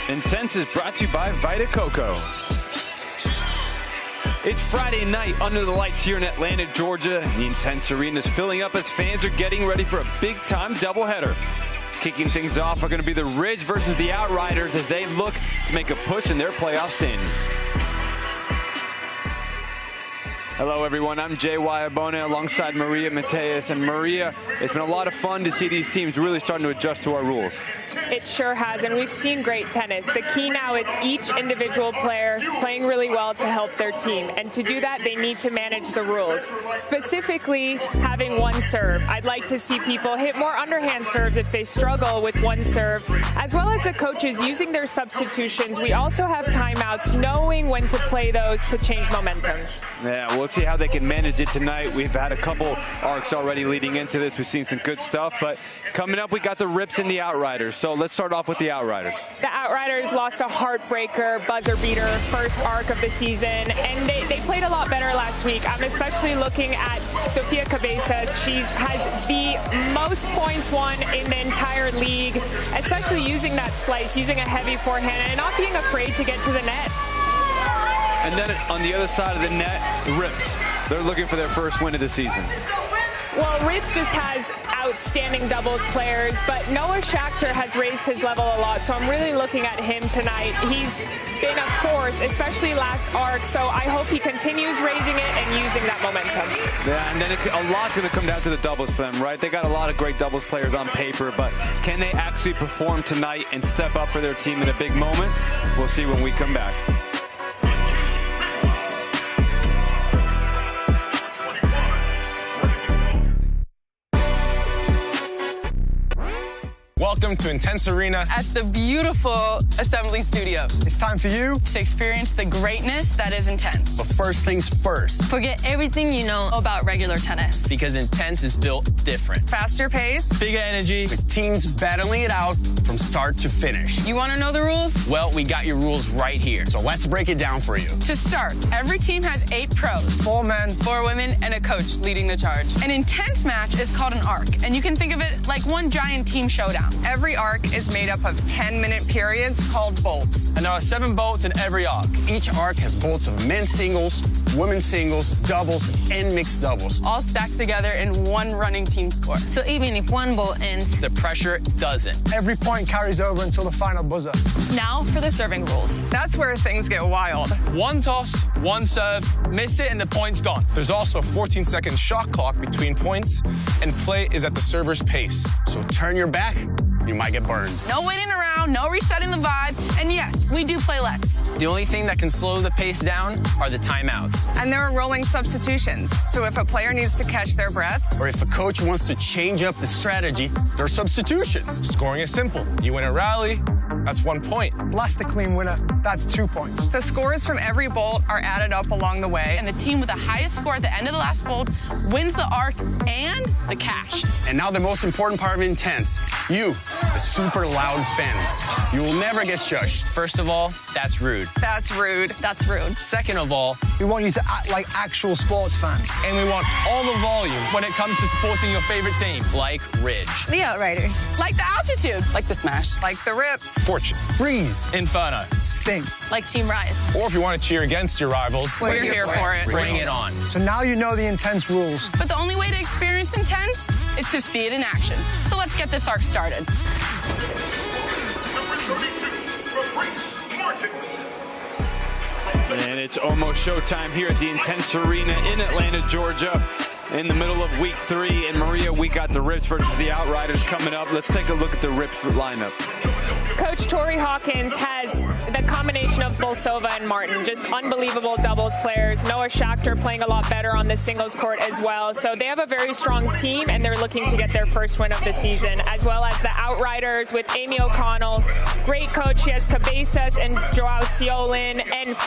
Intense is brought to you by Vita Coco. It's Friday night under the lights here in Atlanta, Georgia. The Intense Arena is filling up as fans are getting ready for a big-time doubleheader. Kicking things off are going to be the Ridge versus the Outriders as they look to make a push in their playoff standings. Hello, everyone. I'm Jay Wayabona alongside Maria Mateus. And Maria, it's been a lot of fun to see these teams really starting to adjust to our rules. It sure has, and we've seen great tennis. The key now is each individual player playing really well to help their team. And to do that, they need to manage the rules. Specifically, having one serve. I'd like to see people hit more underhand serves if they struggle with one serve, as well as the coaches using their substitutions. We also have timeouts, knowing when to play those to change momentums. Yeah, we'll see how they can manage it tonight. We've had a couple arcs already leading into this. We've seen some good stuff, but coming up, we got the Rips and the Outriders. So let's start off with the Outriders. The Outriders lost a heartbreaker, buzzer beater, first arc of the season, and they played a lot better last week. I'm especially looking at Sofia Cabezas. She has the most points won in the entire league, especially using that slice, using a heavy forehand, and not being afraid to get to the net. And then on the other side of the net, the Rips. They're looking for their first win of the season. Well, Rips just has outstanding doubles players, but Noah Schachter has raised his level a lot, so I'm really looking at him tonight. He's been a force, especially last arc, so I hope he continues raising it and using that momentum. Yeah, and then a lot's going to come down to the doubles for them, right? They got a lot of great doubles players on paper, but can they actually perform tonight and step up for their team in a big moment? We'll see when we come back. Welcome to Intense Arena at the beautiful Assembly Studio. It's time for you to experience the greatness that is Intense. But first things first. Forget everything you know about regular tennis. Because Intense is built different. Faster pace, bigger energy, with teams battling it out from start to finish. You want to know the rules? Well, we got your rules right here. So let's break it down for you. To start, every team has 8 pros. 4 men, 4 women, and a coach leading the charge. An Intense match is called an arc, and you can think of it like one giant team showdown. Every arc is made up of 10-minute periods called bolts. And there are 7 bolts in every arc. Each arc has bolts of men's singles, women's singles, doubles, and mixed doubles. All stacked together in one running team score. So even if one bolt ends, the pressure doesn't. Every point carries over until the final buzzer. Now for the serving rules. That's where things get wild. One toss, one serve, miss it, and the point's gone. There's also a 14-second shot clock between points, and play is at the server's pace. So turn your back, you might get burned. No waiting around, no resetting the vibe, and yes, we do play lets. The only thing that can slow the pace down are the timeouts. And there are rolling substitutions, so if a player needs to catch their breath, or if a coach wants to change up the strategy, there are substitutions. Scoring is simple. You win a rally, that's 1 point. Blast the clean winner, that's 2 points. The scores from every bolt are added up along the way, and the team with the highest score at the end of the last bolt wins the arc and the cash. And now the most important part of Intense, you, the super loud fans. You will never get shushed. First of all, that's rude. That's rude. That's rude. Second of all, we want you to act like actual sports fans. And we want all the volume when it comes to supporting your favorite team, like Ridge. The Outriders. Like the Altitude. Like the Smash. Like the Rips. Fortune. Freeze. Inferno. Sting. Like Team Rise. Or if you want to cheer against your rivals, we're here for it. Bring it on. So now you know the Intense rules. But the only way to experience Intense is to see it in action. So let's get this arc started. And it's almost showtime here at the Intense Arena in Atlanta, Georgia, in the middle of week 3. And Maria, we got the Rips versus the Outriders coming up. Let's take a look at the Rips lineup. Coach Tori Hawkins has the combination of Bolsova and Martin, just unbelievable doubles players. Noah Schachter playing a lot better on the singles court as well. So they have a very strong team, and they're looking to get their first win of the season, as well as the Outriders with Amy O'Connell. Great coach. She has Cabezas and Joao Ciolin, and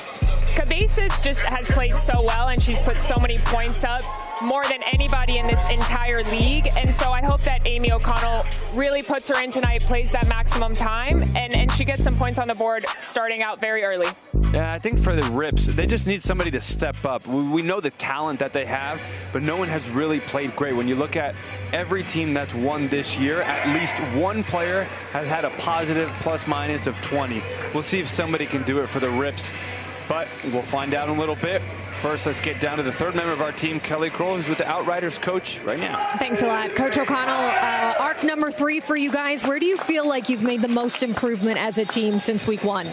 Cabezas just has played so well, and she's put so many points up, more than anybody in this entire league. And so I hope that Amy O'Connell really puts her in tonight, plays that maximum time, and she gets some points on the board starting out very early. Yeah, I think for the Rips, they just need somebody to step up. We know the talent that they have, but no one has really played great. When you look at every team that's won this year, at least one player has had a positive plus-minus of 20. We'll see if somebody can do it for the Rips, but we'll find out in a little bit. First, let's get down to the third member of our team, Kelly Kroll, who's with the Outriders coach right now. Thanks a lot. Coach O'Connell, arc number 3 for you guys. Where do you feel like you've made the most improvement as a team since week 1?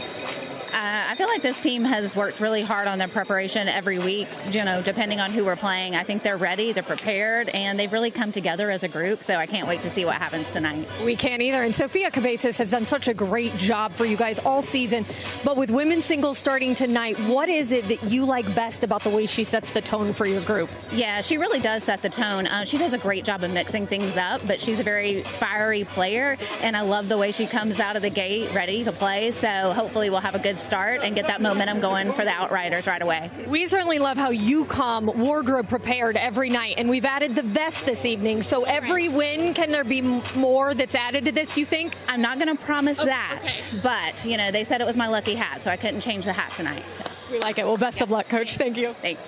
I I feel like this team has worked really hard on their preparation every week, you know, depending on who we're playing. I think they're ready, they're prepared, and they've really come together as a group, so I can't wait to see what happens tonight. We can't either. And Sofia Cabezas has done such a great job for you guys all season. But with women's singles starting tonight, what is it that you like best about the way she sets the tone for your group? Yeah, she really does set the tone. She does a great job of mixing things up, but she's a very fiery player, and I love the way she comes out of the gate ready to play. So hopefully we'll have a good start and get that momentum going for the Outriders right away. We certainly love how you come wardrobe prepared every night, and we've added the vest this evening. So every win, can there be more that's added to this, you think? I'm not going to promise that, but, you know, they said it was my lucky hat, so I couldn't change the hat tonight. So. We like it. Well, best of luck, Coach. Thank you. Thanks.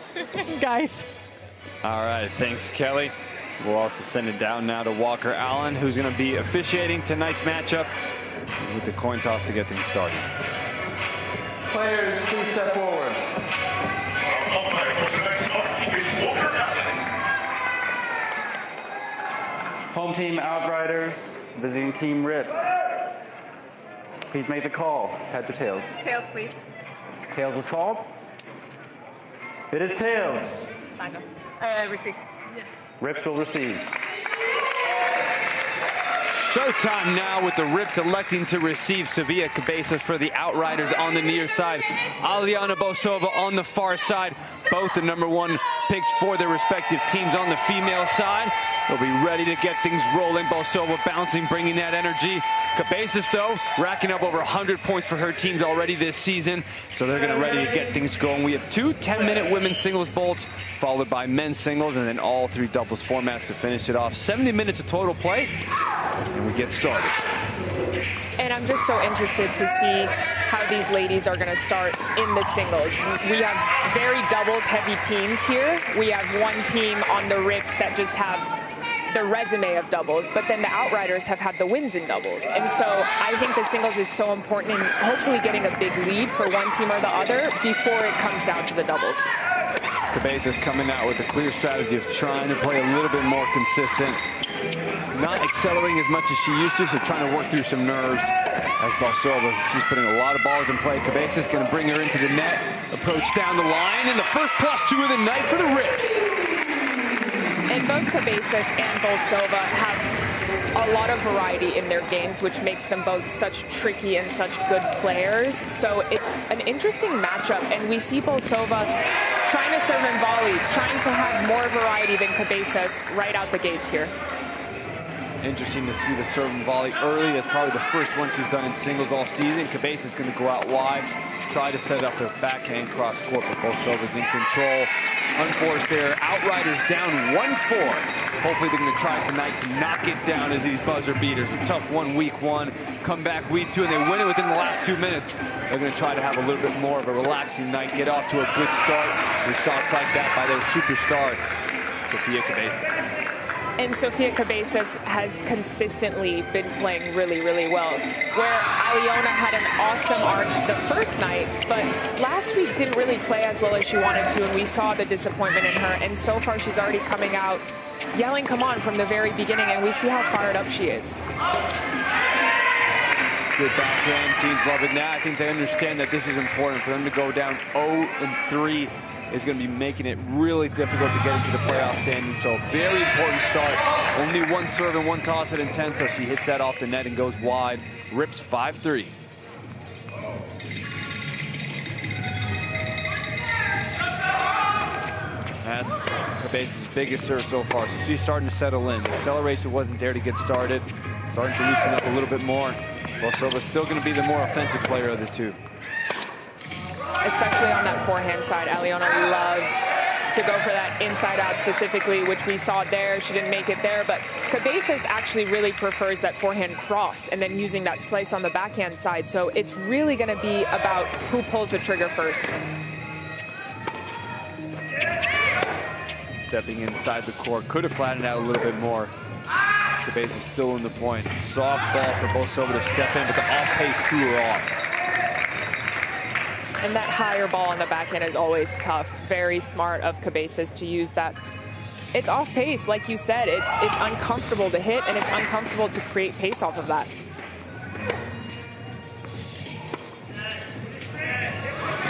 Guys. All right, thanks, Kelly. We'll also send it down now to Walker Allen, who's going to be officiating tonight's matchup with the coin toss to get things started. Players, please step forward. Home team Outriders, visiting team Rips. Please make the call. Heads or tails? Tails, please. Tails was called. It is tails. Receive. Rips will receive. Showtime now with the Rips electing to receive. Sofia Cabezas for the Outriders on the near side. Aliona Bosova on the far side. Both the #1 picks for their respective teams on the female side. They'll be ready to get things rolling. Bosova bouncing, bringing that energy. Cabezas, though, racking up over 100 points for her teams already this season. So they're going to ready to get things going. We have 2 10-minute women's singles bolts, followed by men's singles, and then all 3 doubles formats to finish it off. 70 minutes of total play, and we get started. And I'm just so interested to see how these ladies are going to start in the singles. We have very doubles-heavy teams here. We have one team on the Rips that just have the resume of doubles, but then the Outriders have had the wins in doubles. And so I think the singles is so important in hopefully getting a big lead for one team or the other before it comes down to the doubles. Cabezas coming out with a clear strategy of trying to play a little bit more consistent. Not accelerating as much as she used to, so trying to work through some nerves. As Bosova, she's putting a lot of balls in play. Cabezas going to bring her into the net. Approach down the line, and the first +2 of the night for the Rips. And both Cabezas and Bosova have a lot of variety in their games, which makes them both such tricky and such good players. So it's an interesting matchup, and we see Bosova trying to serve and volley, trying to have more variety than Cabezas right out the gates here. Interesting to see the serve and volley early. That's probably the first one she's done in singles all season. Cabezas is going to go out wide, try to set up the backhand cross court, but Bosova's in control. Unforced there. Outriders down 1-4. Hopefully they're going to try tonight to knock it down as these buzzer beaters. A tough one week 1, come back week 2, and they win it within the last 2 minutes. They're going to try to have a little bit more of a relaxing night, get off to a good start with shots like that by their superstar, Sofia Cabezas. And Sofia Cabezas has consistently been playing really, really well. Where Aliona had an awesome arc the first night, but last week didn't really play as well as she wanted to, and we saw the disappointment in her. And so far, she's already coming out yelling, "Come on," from the very beginning, and we see how fired up she is. Good backhand. Teams love it now. I think they understand that this is important for them to go down 0-3. Is going to be making it really difficult to get into the playoff standings. So very important start. Only 1 serve and 1 toss at INTENNSE, so she hits that off the net and goes wide. Rips 5-3. That's Cabezas' biggest serve so far. So she's starting to settle in. The acceleration wasn't there to get started. Starting to loosen up a little bit more. Bosova's still going to be the more offensive player of the 2. Especially on that forehand side. Aliona loves to go for that inside out specifically, which we saw there. She didn't make it there, but Cabezas actually really prefers that forehand cross and then using that slice on the backhand side. So it's really going to be about who pulls the trigger first. Stepping inside the court, could have flattened out a little bit more. Cabezas still in the point. Soft ball for Bosova to step in, but the off-pace threw her off. And that higher ball on the backhand is always tough. Very smart of Cabezas to use that. It's off pace, like you said. It's uncomfortable to hit, and it's uncomfortable to create pace off of that.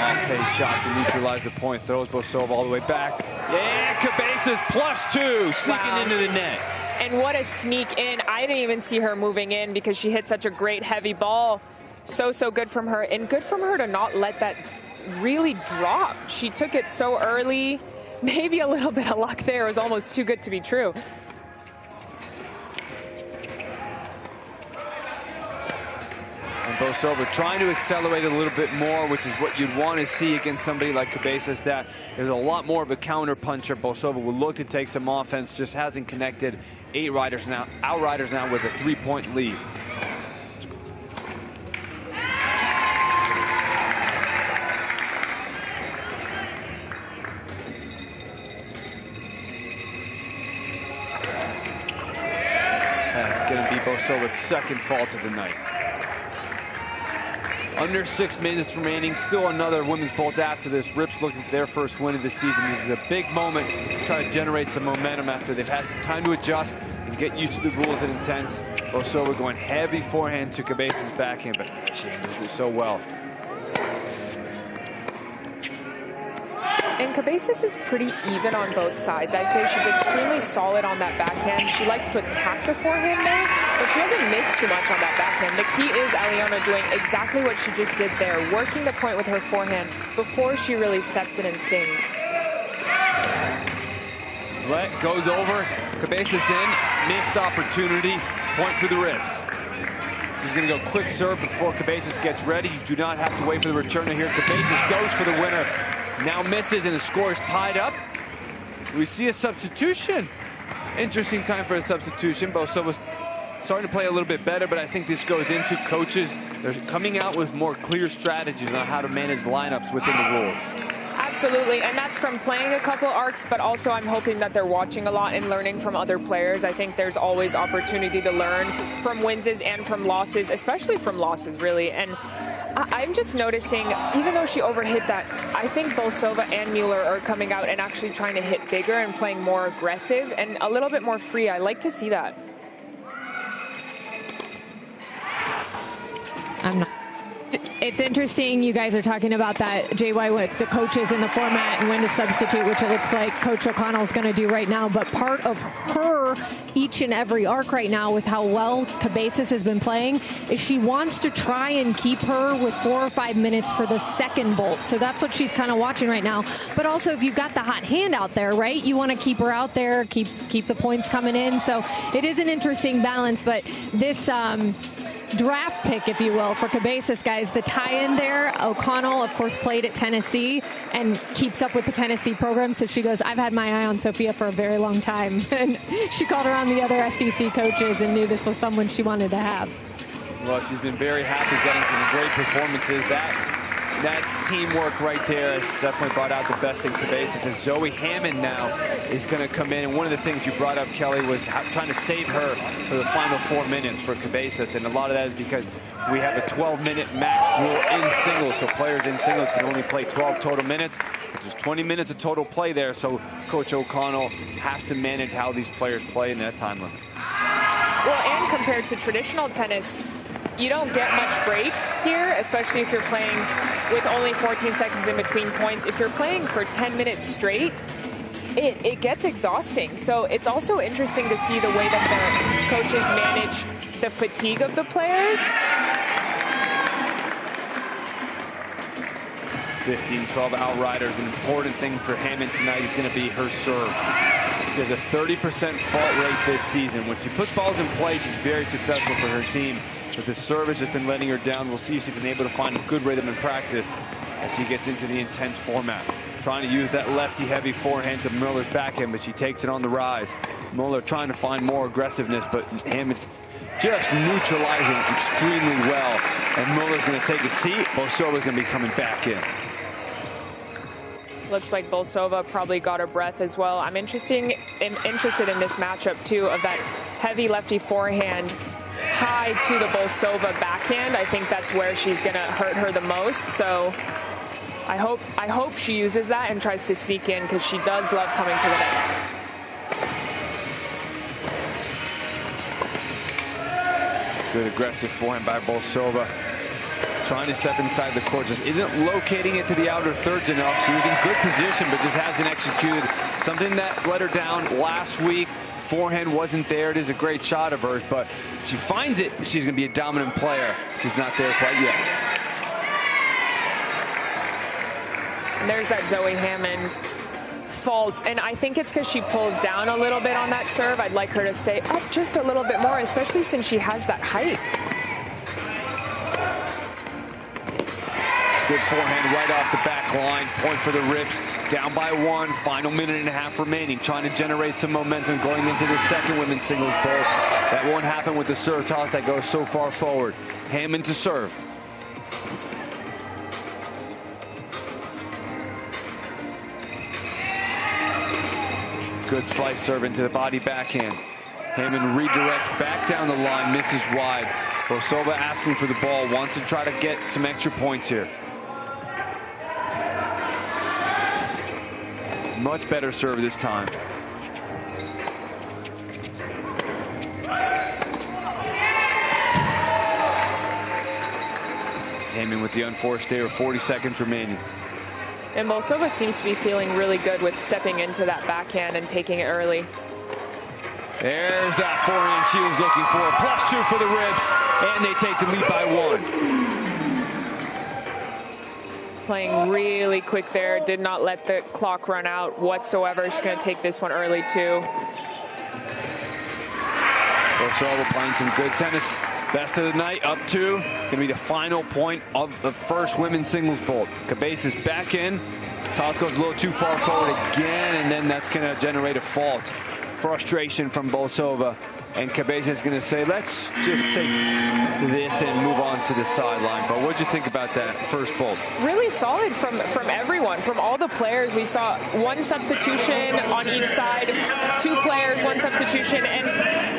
Off-pace shot to neutralize the point. Throws Bosova all the way back. Yeah, Cabezas +2, sneaking into the net. And what a sneak in. I didn't even see her moving in because she hit such a great heavy ball. So good from her. And good from her to not let that really drop. She took it so early. Maybe a little bit of luck there. It was almost too good to be true. And Bosova trying to accelerate a little bit more, which is what you'd want to see against somebody like Cabezas. That is a lot more of a counter puncher. Bosova will look to take some offense, just hasn't connected. Outriders now with a 3-point lead. That's going to be Bosova's second fault of the night. Under 6 minutes remaining, still another women's vault after this. Rips looking for their first win of the season. This is a big moment to try to generate some momentum after they've had some time to adjust and get used to the rules at Intense. Bosova going heavy forehand to Cabezas' backhand, but she handles it so well. And Cabezas is pretty even on both sides. I say she's extremely solid on that backhand. She likes to attack the forehand there, but she doesn't miss too much on that backhand. The key is Aliona doing exactly what she just did there, working the point with her forehand before she really steps in and stings. Let goes over, Cabezas in, missed opportunity, point for the Rips. She's going to go quick serve before Cabezas gets ready. You do not have to wait for the returner here. Cabezas goes for the winner. Now misses and the score is tied up. We see a substitution. Interesting time for a substitution. Bosova's starting to play a little bit better, but I think this goes into coaches. They're coming out with more clear strategies on how to manage lineups within the rules. Absolutely, and that's from playing a couple arcs, but also I'm hoping that they're watching a lot and learning from other players. I think there's always opportunity to learn from wins and from losses, especially from losses, really. And I'm just noticing, even though she overhit that, I think Bosova and Mueller are coming out and actually trying to hit bigger and playing more aggressive and a little bit more free. I like to see that. I'm not. It's interesting you guys are talking about that, JY, with the coaches in the format and when to substitute, which it looks like Coach O'Connell is going to do right now. But part of her each and every arc right now with how well Cabezas has been playing is she wants to try and keep her with 4 or 5 minutes for the second bolt. So that's what she's kind of watching right now. But also if you've got the hot hand out there, right, you want to keep her out there, keep the points coming in. So it is an interesting balance. But this draft pick, if you will, for Cabezas, guys, the tie-in there, O'Connell, of course, played at Tennessee and keeps up with the Tennessee program. So she goes, I've had my eye on Sophia for a very long time. And she called around the other SEC coaches and knew this was someone she wanted to have. Well, she's been very happy getting some great performances. That teamwork right there has definitely brought out the best in Cabezas. And Zoe Hammond now is going to come in. And one of the things you brought up, Kelly, was trying to save her for the final 4 minutes for Cabezas. And a lot of that is because we have a 12-minute max rule in singles. So players in singles can only play 12 total minutes, which is 20 minutes of total play there. So Coach O'Connell has to manage how these players play in that time limit. Well, and compared to traditional tennis, you don't get much break here, especially if you're playing with only 14 seconds in between points. If you're playing for 10 minutes straight, it gets exhausting. So it's also interesting to see the way that the coaches manage the fatigue of the players. 15-12 Outriders. An important thing for Hammond tonight is going to be her serve. She has a 30% fault rate this season. When she puts balls in play, she's very successful for her team. But the serve has just been letting her down. We'll see if she's been able to find a good rhythm in practice as she gets into the Intense format. Trying to use that lefty-heavy forehand to Muller's backhand, but she takes it on the rise. Muller trying to find more aggressiveness, but Hammond just neutralizing extremely well. And Muller's going to take a seat. Bosova's going to be coming back in. Looks like Bosova probably got her breath as well. I'm interested in this matchup, too, of that heavy lefty forehand high to the Bosova backhand. I think that's where she's going to hurt her the most. So I hope she uses that and tries to sneak in, because she does love coming to the net. Good aggressive forehand by Bosova. trying to step inside the court, just isn't locating it to the outer thirds enough. She was in good position, but just hasn't executed. Something that let her down last week. Forehand wasn't there. It is a great shot of hers, but she finds it. She's going to be a dominant player. She's not there quite yet. And there's that Zoe Hammond fault, and I think it's because she pulls down a little bit on that serve. I'd like her to stay up just a little bit more, especially since she has that height. Good forehand right off the back line. Point for the Rips. Down by 1. Final minute and a half remaining. Trying to generate some momentum going into the second women's singles bowl. That won't happen with the serve toss that goes so far forward. Hammond to serve. Good slice serve into the body backhand. Hammond redirects back down the line, misses wide. Bolsova asking for the ball, wants to try to get some extra points here. Much better serve this time. Hammond with the unforced error, 40 seconds remaining. And Bolsova seems to be feeling really good with stepping into that backhand and taking it early. There's that forehand she was looking for. +2 for the Rips, and they take the lead by 1. Playing really quick there, did not let the clock run out whatsoever. She's going to take this one early too. Bolsova playing some good tennis. Best of the night, up 2. Going to be the final point of the first women's singles bowl. Cabezas back in. Toss goes a little too far forward again, and then that's going to generate a fault. Frustration from Bolsova. And Cabezas is going to say, let's just take this and move on to the sideline. But what did you think about that first bolt? Really solid from everyone, from all the players. We saw 1 substitution on each side, 2 players, 1 substitution, and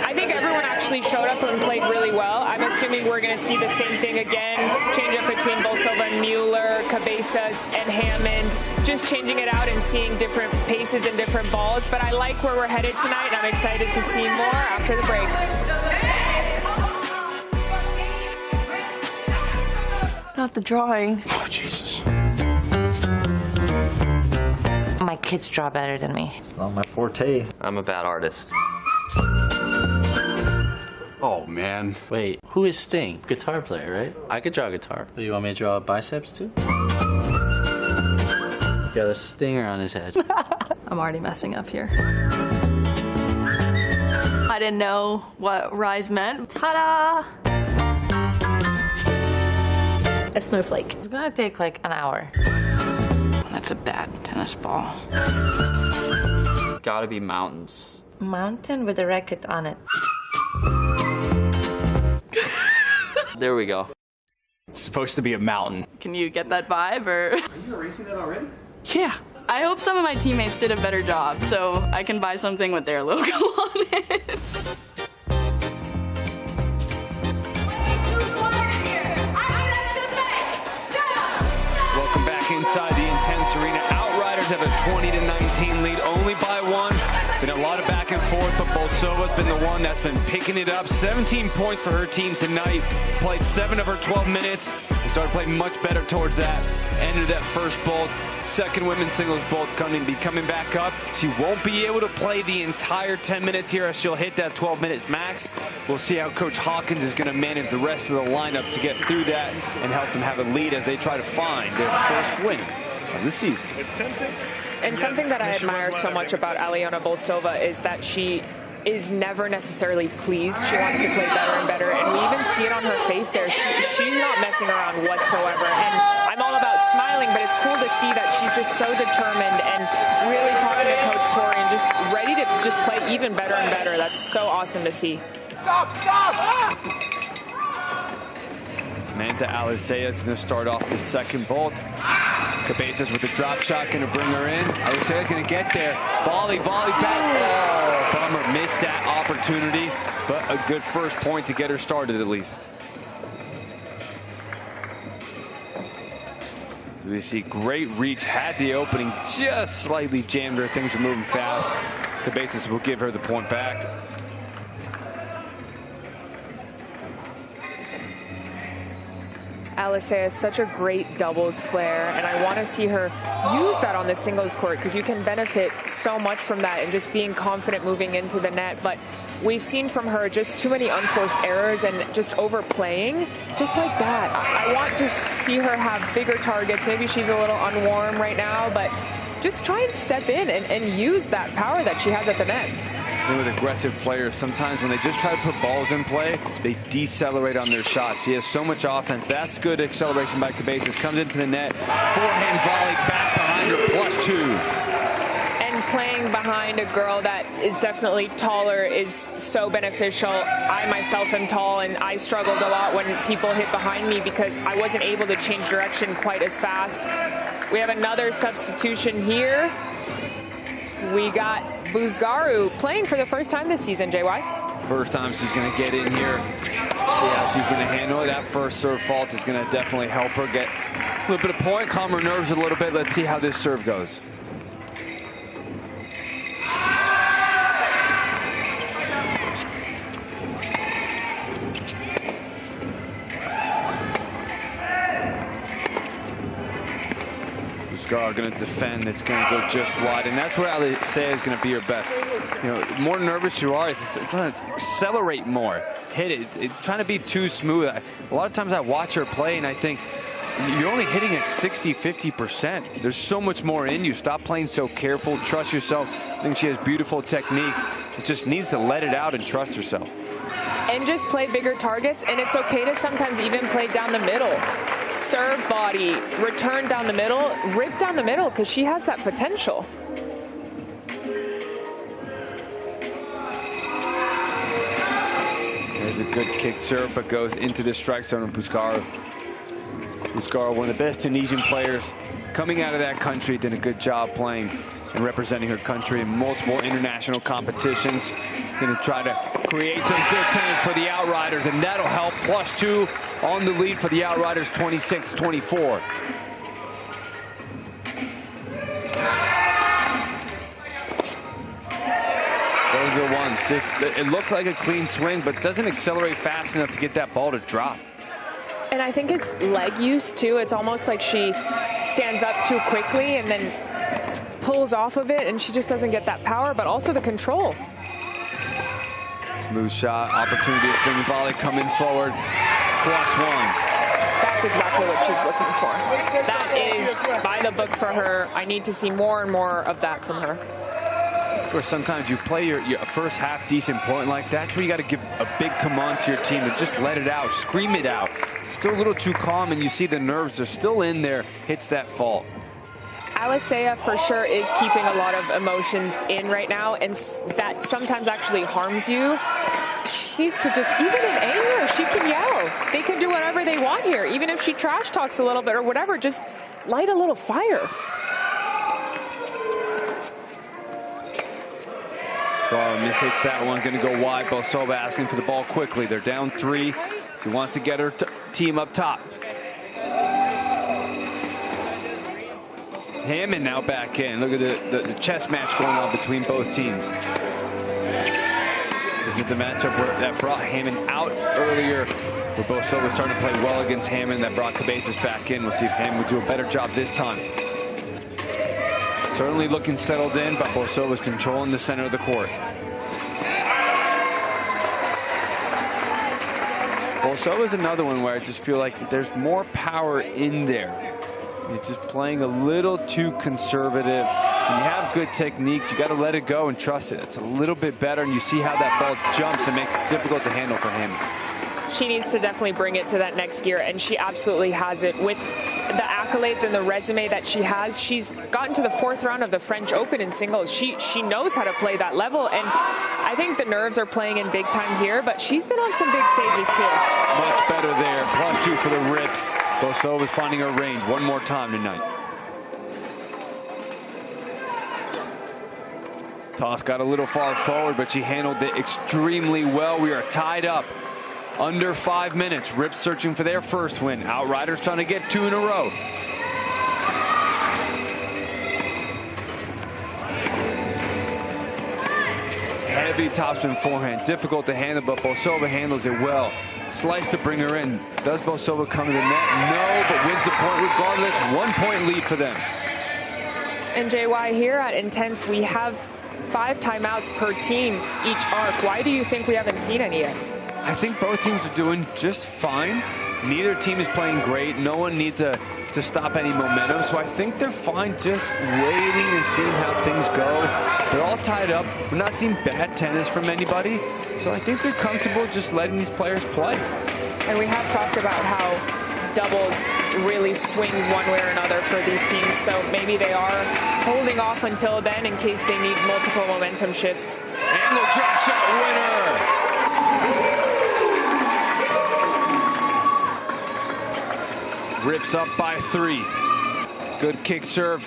I think everyone actually showed up and played really well. I'm assuming we're going to see the same thing again, change up between Bolsova and Mueller, Cabezas and Hammond, just changing it out and seeing different paces and different balls. But I like where we're headed tonight, and I'm excited to see more after the break. Not the drawing. Oh, Jesus. My kids draw better than me. It's not my forte. I'm a bad artist. Oh, man. Wait, who is Sting? Guitar player, right? I could draw guitar. You want me to draw biceps too? Got a stinger on his head. I'm already messing up here. I didn't know what rise meant. Ta-da! A snowflake. It's gonna take like an hour. That's a bad tennis ball. Gotta be mountains. Mountain with a racket on it. There we go. It's supposed to be a mountain. Can you get that vibe, or? Are you erasing that already? Yeah. I hope some of my teammates did a better job, so I can buy something with their logo on it. Welcome back inside the Intense Arena. Outriders have a 20-19 lead, only by 1. Been a lot of back and forth, but Bolsova's been the one that's been picking it up. 17 points for her team tonight. Played 7 of her 12 minutes. And started playing much better towards that end of that first bolt. Second women's singles bolt coming back up. She won't be able to play the entire 10 minutes here as she'll hit that 12-minute max. We'll see how Coach Hawkins is going to manage the rest of the lineup to get through that and help them have a lead as they try to find their first win of the season. And something that I admire so much about Aliona Bolsova is that she is never necessarily pleased. She wants to play better and better, and we even see it on her face there. She's not messing around whatsoever, and I'm all about smiling, but it's cool to see that she's just so determined and really talking to Coach Tori and just ready to just play even better and better. That's so awesome to see. Stop! Samantha Alizea is going to start off the second bolt. Cabezas with the drop shot, going to bring her in. Alicea's going to get there. Volley back. Oh, bummer, missed that opportunity, but a good first point to get her started at least. We see great reach, had the opening, just slightly jammed her. Things are moving fast. Cabezas will give her the point back. Alisea is such a great doubles player, and I want to see her use that on the singles court because you can benefit so much from that and just being confident moving into the net. But we've seen from her just too many unforced errors and just overplaying, just like that. I want to see her have bigger targets. Maybe she's a little unwarm right now, but just try and step in and use that power that she has at the net. With aggressive players, sometimes when they just try to put balls in play, they decelerate on their shots. He has so much offense. That's good acceleration by Cabezas. Comes into the net. Forehand volley back behind her, +2. And playing behind a girl that is definitely taller is so beneficial. I myself am tall, and I struggled a lot when people hit behind me because I wasn't able to change direction quite as fast. We have another substitution here. We got Buzgaru playing for the first time this season, JY. First time she's going to get in here. See how she's going to handle it. That first serve fault is going to definitely help her get a little bit of point, calm her nerves a little bit. Let's see how this serve goes. Are going to defend. It's going to go just wide, and that's where Alisea is going to be her best. You know, the more nervous you are, it's trying to accelerate more, hit it. It's trying to be too smooth. A lot of times I watch her play, and I think you're only hitting at 60–50%. There's so much more in you. Stop playing so careful. Trust yourself. I think she has beautiful technique. It just needs to let it out and trust herself. And just play bigger targets, and it's okay to sometimes even play down the middle. Serve body, return down the middle, rip down the middle, because she has that potential. There's a good kick serve, but goes into the strike zone of Buzgaru. Buzgaru, one of the best Tunisian players coming out of that country, did a good job playing and representing her country in multiple international competitions. Going to try to create some good tennis for the Outriders, and that'll help. +2 on the lead for the Outriders, 26-24. Those are the ones. Just, it looks like a clean swing, but doesn't accelerate fast enough to get that ball to drop. And I think it's leg use, too. It's almost like she stands up too quickly and then pulls off of it, and she just doesn't get that power, but also the control. Smooth shot, opportunity to swing volley coming forward. +1. That's exactly what she's looking for. That is by the book for her. I need to see more and more of that from her. Where sometimes you play your first half decent point like that, that's where you got to give a big command to your team and just let it out, scream it out. Still a little too calm, and you see the nerves are still in there, hits that fault. Alisea for sure is keeping a lot of emotions in right now, and that sometimes actually harms you. She needs to just, even in anger, she can yell. They can do whatever they want here. Even if she trash talks a little bit or whatever, just light a little fire. Oh, mishits that one, going to go wide. Bosova asking for the ball quickly. They're down 3. She wants to get her team up top. Hammond now back in. Look at the chess match going on between both teams. This is the matchup that brought Hammond out earlier, where Bosova starting to play well against Hammond. That brought Cabezas back in. We'll see if Hammond would do a better job this time. Certainly looking settled in, but Bosova's controlling the center of the court. Bosova's another one where I just feel like there's more power in there. It's just playing a little too conservative. When you have good technique, you got to let it go and trust it. It's a little bit better, and you see how that ball jumps and makes it difficult to handle for him. She needs to definitely bring it to that next gear, and she absolutely has it. With the accolades and the resume that she has, she's gotten to the 4th round of the French Open in singles. She knows how to play that level, and I think the nerves are playing in big time here, but she's been on some big stages too. Much better there. +2 for the rips. Bosova's finding her range one more time tonight. Toss got a little far forward, but she handled it extremely well. We are tied up. Under 5 minutes. Rips searching for their first win. Outriders trying to get 2 in a row. heavy topspin forehand. Difficult to handle, but Bolsova handles it well. Slice to bring her in. Does Bolsova come to the net? No, but wins the point regardless. 1 point lead for them. And JY, here at Intense, we have 5 timeouts per team each arc. Why do you think we haven't seen any yet? I think both teams are doing just fine. Neither team is playing great. No one needs to stop any momentum. So I think they're fine just waiting and seeing how things go. They're all tied up. We're not seeing bad tennis from anybody. So I think they're comfortable just letting these players play. And we have talked about how doubles really swings one way or another for these teams. So maybe they are holding off until then in case they need multiple momentum shifts. Angle drop shot winner. Rips up by 3. Good kick serve.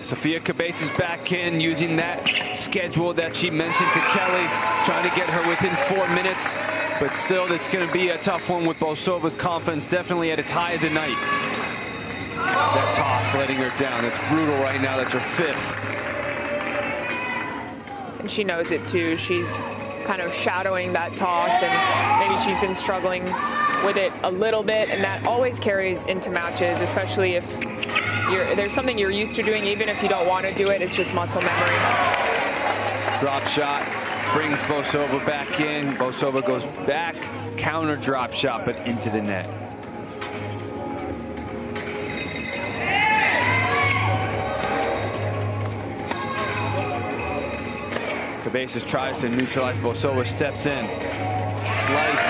Sofia Cabezas back in, using that schedule that she mentioned to Kelly, trying to get her within 4 minutes. But still, it's going to be a tough one with Bolsova's confidence definitely at its high of the night. That toss letting her down. That's brutal right now. That's her 5th. And she knows it too. She's kind of shadowing that toss, and maybe she's been struggling with it a little bit, and that always carries into matches, especially if there's something you're used to doing, even if you don't want to do it. It's just muscle memory. Drop shot brings Bolsova back in. Bolsova goes back, counter drop shot, but into the net. Cabezas tries to neutralize. Bolsova steps in. Slice,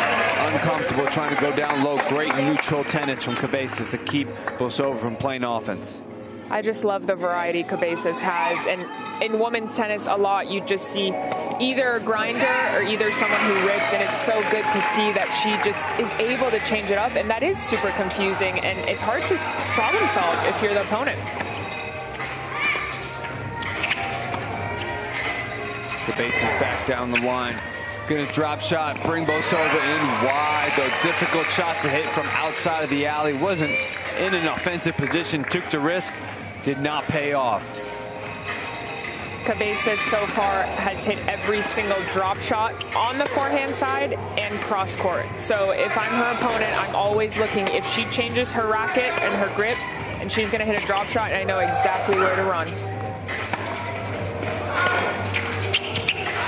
uncomfortable, trying to go down low. Great neutral tennis from Cabezas to keep Bolsova from playing offense. I just love the variety Cabezas has. And in women's tennis, a lot you just see either a grinder or either someone who rips, and it's so good to see that she just is able to change it up, and that is super confusing, and it's hard to problem solve if you're the opponent. Cabezas back down the line. Gonna drop shot, bring Bolsova in wide. The difficult shot to hit from outside of the alley. Wasn't in an offensive position, took the risk, did not pay off. Cabezas so far has hit every single drop shot on the forehand side and cross court. So if I'm her opponent, I'm always looking if she changes her racket and her grip, and she's gonna hit a drop shot, and I know exactly where to run.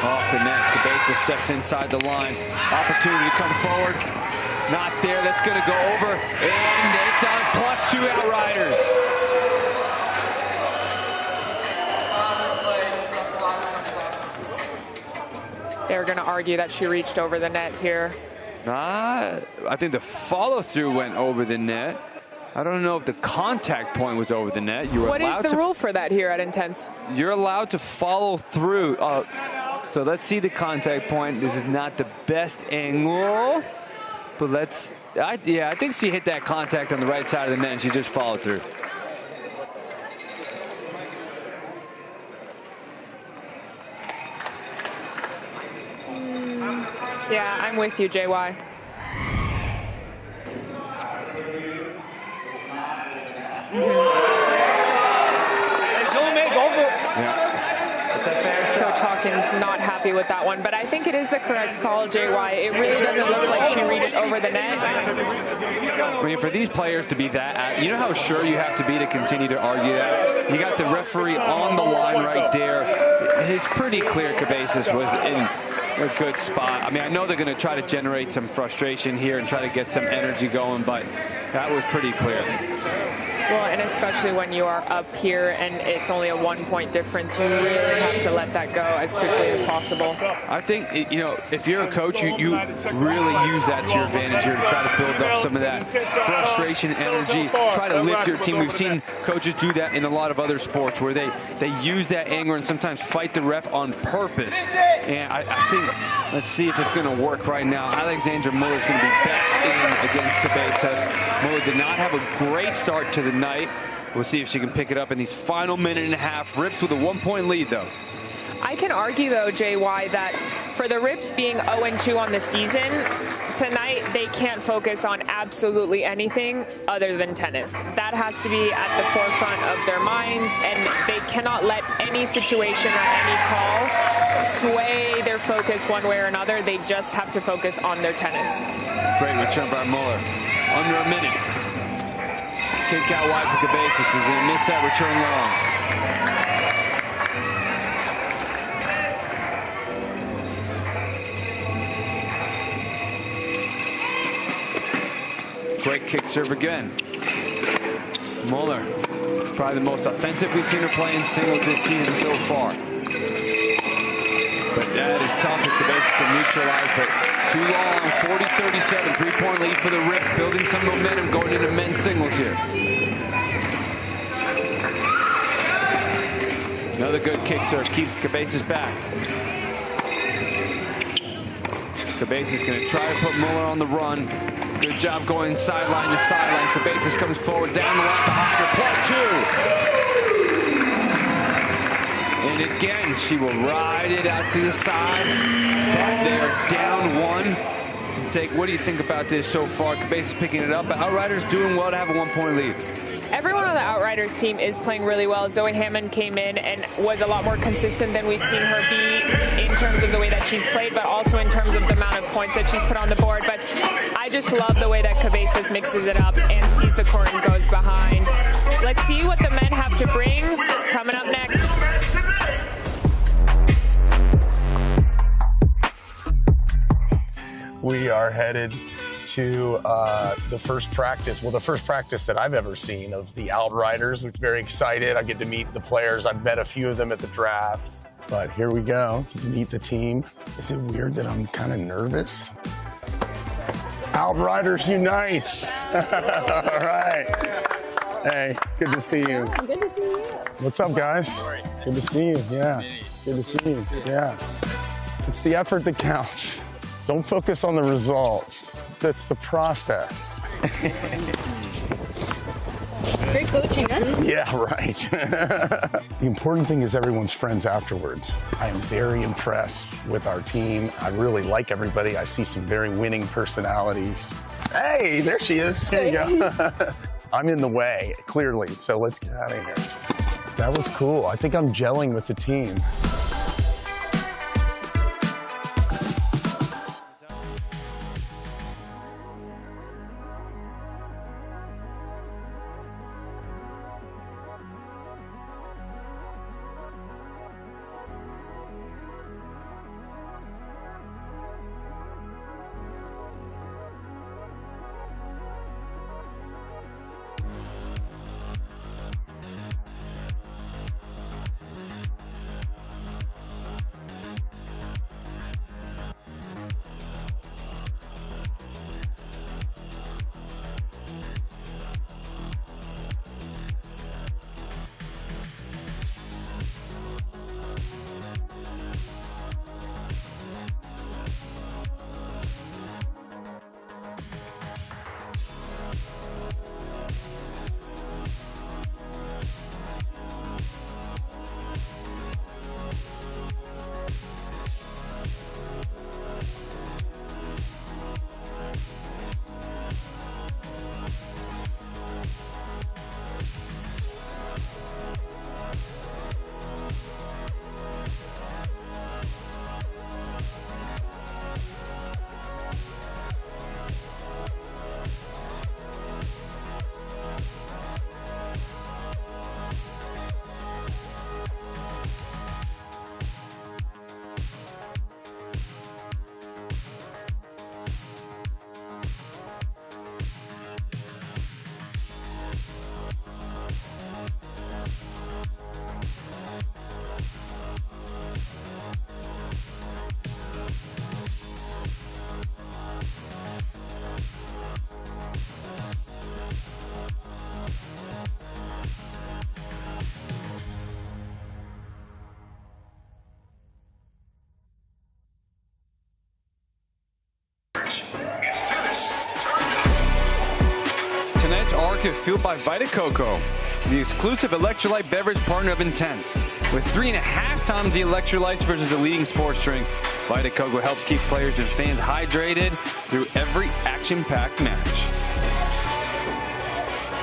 Off the net, Cabezas steps inside the line. Opportunity to come forward. Not there, that's gonna go over. And they've done +2 Outriders. They're gonna argue that she reached over the net here. I think the follow through went over the net. I don't know if the contact point was over the net. You were What is the rule for that here at Intense? You're allowed to follow through. So let's see the contact point. This is not the best angle, but I think she hit that contact on the right side of the net, and she just followed through. Yeah, I'm with you, JY. Coach Hawkins not happy with that one, but I think it is the correct call, JY. It really doesn't look like she reached over the net. I mean, for these players to be that, you know how sure you have to be to continue to argue that? You got the referee on the line right there. It's pretty clear Cabezas was in a good spot. I mean, I know they're going to try to generate some frustration here and try to get some energy going, but that was pretty clear. Well, and especially when you are up here and it's only a 1 point difference, you really have to let that go as quickly as possible. I think, you know, if you're a coach, you really use that to your advantage here to try to build up some of that frustration, energy, try to lift your team. We've seen coaches do that in a lot of other sports where they use that anger and sometimes fight the ref on purpose. And I think, let's see if it's going to work right now. Alexandra Muller's going to be back in against Cabezas. Muller did not have a great start to the night. We'll see if she can pick it up in these final minute and a half. Rips with a 1 point lead, though. I can argue, though, JY, that for the Rips being 0-2 on the season, tonight they can't focus on absolutely anything other than tennis. That has to be at the forefront of their minds, and they cannot let any situation or any call sway their focus one way or another. They just have to focus on their tennis. Great return by Muller. Under a minute. Kick out wide to Cabezas. He's going to miss that return long. Great kick serve again. Muller. It's probably the most offensive we've seen her play in singles this season so far. But that is tough if Cabezas can neutralize, but too long. 40-37, 3-point lead for the Rips, building some momentum going into men's singles here. Another good kick serve keeps Cabezas back. Cabezas going to try to put Muller on the run. Good job going sideline to sideline. Cabezas comes forward down the line behind her, +2. And again, she will ride it out to the side. But they're down one. What do you think about this so far? Cabezas picking it up, but Outriders doing well to have a 1-point lead. Everyone on the Outriders team is playing really well. Zoe Hammond came in and was a lot more consistent than we've seen her be in terms of the way that she's played, but also in terms of the amount of points that she's put on the board. But I just love the way that Cabezas mixes it up and sees the court and goes behind. Let's see what the men have to bring coming up next. We are headed to the first practice, well, the first practice that I've ever seen of the Outriders. We're very excited. I get to meet the players. I've met a few of them at the draft. But here we go, meet the team. Is it weird that I'm kind of nervous? Outriders unite! All right. Hey, good to see you. Good to see you. What's up, guys? Good to see you. Yeah, good to see you. Yeah. It's the effort that counts. Don't focus on the results. That's the process. Great coaching, huh? Yeah, right. The important thing is everyone's friends afterwards. I am very impressed with our team. I really like everybody. I see some very winning personalities. Hey, there she is. There you go. I'm in the way, clearly, so let's get out of here. That was cool. I think I'm gelling with the team. market fueled by Vita Coco, the exclusive electrolyte beverage partner of Intense. With 3.5 times the electrolytes versus the leading sports drink, Vita Coco helps keep players and fans hydrated through every action-packed match.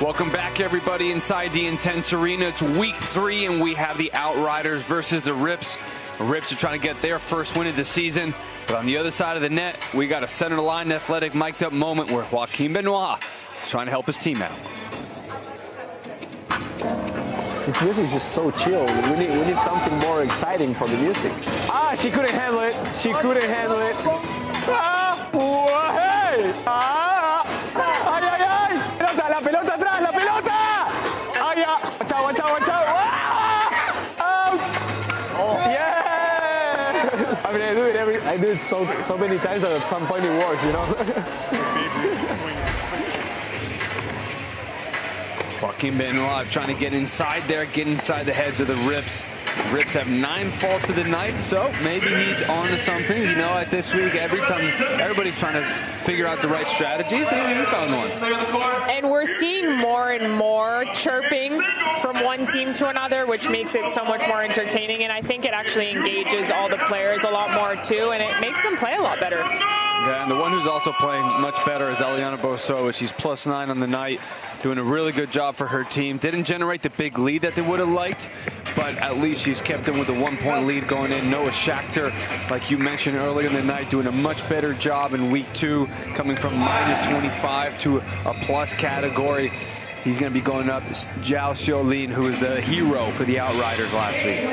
Welcome back, everybody, inside the Intense Arena. It's week 3, and we have the Outriders versus the Rips. The Rips are trying to get their first win of the season. But on the other side of the net, we got a center-line athletic mic'd-up moment where Joaquin Benoit is trying to help his team out. This music is just so chill. We need something more exciting for the music. Ah, she couldn't handle it. She couldn't handle it. Ah, hey! Ah, ay, ay, ay! Pelota, la pelota atrás, la pelota! Ay, ya! Chao, chao, chao! Ah! Oh, yeah! I mean, I do it so many times that at some point it works, you know. Joaquin Benoit trying to get inside there, get inside the heads of the Rips. The Rips have 9 faults of the night, so maybe he's on to something. You know, at this week, every time everybody's trying to figure out the right strategy, maybe he found one. And we're seeing more and more chirping from one team to another, which makes it so much more entertaining. And I think it actually engages all the players a lot more, too, and it makes them play a lot better. Yeah, and the one who's also playing much better is Eliana Bosowa. She's +9 on the night, doing a really good job for her team. Didn't generate the big lead that they would have liked, but at least she's kept them with a 1-point lead going in. Noah Schachter, like you mentioned earlier in the night, doing a much better job in week 2, coming from -25 to a plus category. He's going to be going up Zhao Xiaolin, who was the hero for the Outriders last week.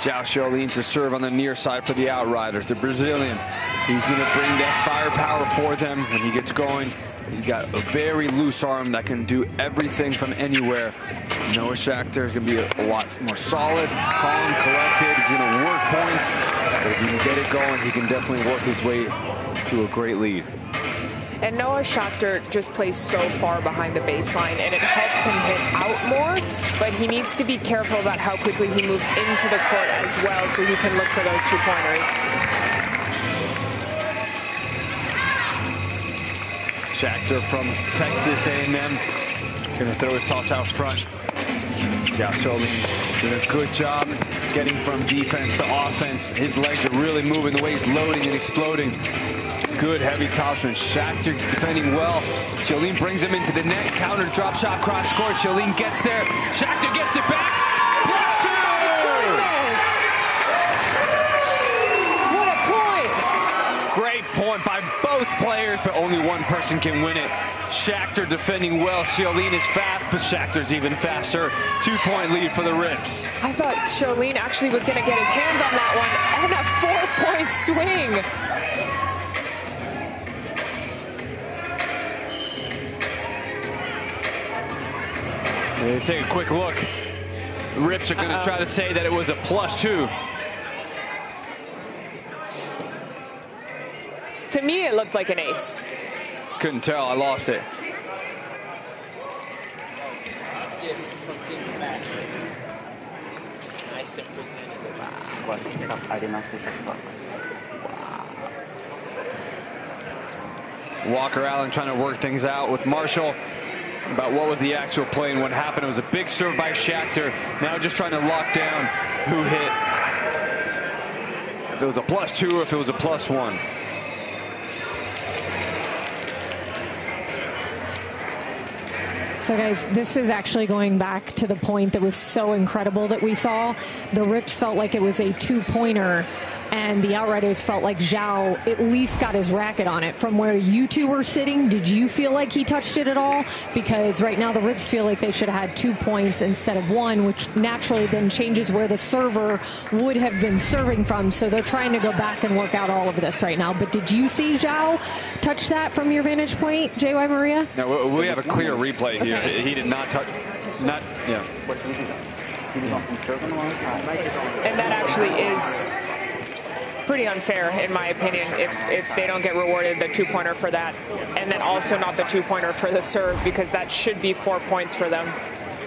Zhao Xiaolin to serve on the near side for the Outriders. The Brazilian, he's going to bring that firepower for them when he gets going. He's got a very loose arm that can do everything from anywhere. Noah Schachter is going to be a lot more solid, calm, collected. He's going to work points, but if he can get it going, he can definitely work his way to a great lead. And Noah Schachter just plays so far behind the baseline, and it helps him hit out more, but he needs to be careful about how quickly he moves into the court as well, so he can look for those 2-pointers. Schachter from Texas A&M, going to throw his toss out front. Zhao Xiaolin doing a good job getting from defense to offense. His legs are really moving the way he's loading and exploding. Good heavy topspin. Schachter defending well. Xiaolin brings him into the net. Counter drop shot cross court. Xiaolin gets there. Schachter gets it back. +2! What a point! Great point by both players, but only one person can win it. Schachter defending well. Xiaolin is fast, but Schachter's even faster. 2-point lead for the Rips. I thought Xiaolin actually was going to get his hands on that one, and a 4-point swing. Take a quick look. The Rips are going to try to say that it was a +2. To me, it looked like an ace. Couldn't tell. I lost it. Walker Allen trying to work things out with Marshall about what was the actual play and what happened. It was a big serve by Schachter. Now just trying to lock down who hit. If it was a +2 or if it was a +1. So guys, this is actually going back to the point that was so incredible that we saw. The Rips felt like it was a 2-pointer, and the Outriders felt like Zhao at least got his racket on it. From where you two were sitting, did you feel like he touched it at all? Because right now the Rips feel like they should have had 2 points instead of 1, which naturally then changes where the server would have been serving from. So they're trying to go back and work out all of this right now. But did you see Zhao touch that from your vantage point, JY Maria? No, we have a clear replay here. Okay. He did not touch. Yeah. And that actually is pretty unfair, in my opinion, if they don't get rewarded the 2-pointer for that, and then also not the 2-pointer for the serve, because that should be 4 points for them.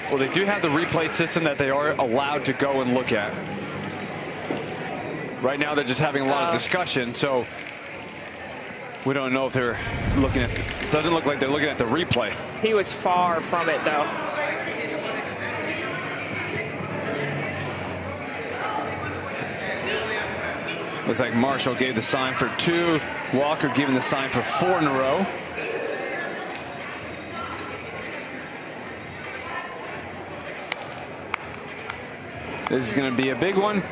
Well, they do have the replay system that they are allowed to go and look at. Right now, they're just having a lot of discussion, so we don't know if they're looking at. Doesn't look like they're looking at the replay. He was far from it, though. Looks like Marshall gave the sign for 2. Walker giving the sign for 4 in a row. This is going to be a big one,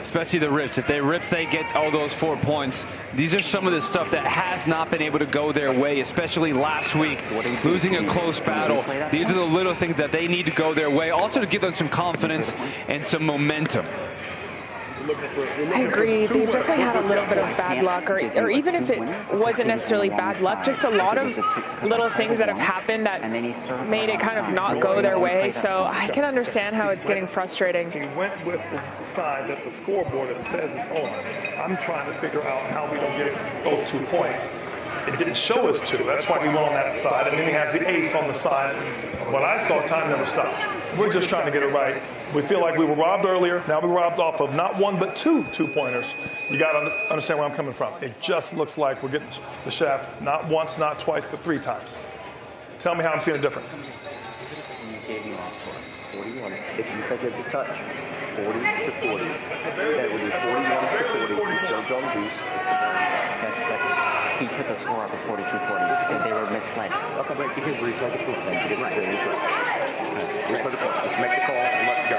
especially the rips. If they rips, they get all those 4 points. These are some of the stuff that has not been able to go their way, especially last week, losing a close battle. These are the little things that they need to go their way, also to give them some confidence and some momentum. I agree. They've definitely had a little bit of bad luck, or even if it wasn't necessarily bad luck, just a lot of little things that have happened that made it kind of not go their way. So I can understand how it's getting frustrating. He went with the side that the scoreboard that says it's on. I'm trying to figure out how we don't get those 2 points. It didn't show us 2. That's why we went on that side. And then he has the ace on the side. When I saw, time never stopped. We're just trying to get it right. We feel like we were robbed earlier. Now we're robbed off of not 1 but 2 2-pointers. You got to understand where I'm coming from. It just looks like we're getting the shaft not once, not twice, but 3 times. Tell me how I'm seeing it different. You gave me off for 41. If you think it's a touch, 40 to 40. That would be 41 to 40. He served on deuce. It's the bad side. He put the score up as 42-40 because they were misled. Okay, but you can replay the proof then because it's a replay. Replay the call. Let's make the call and let's go.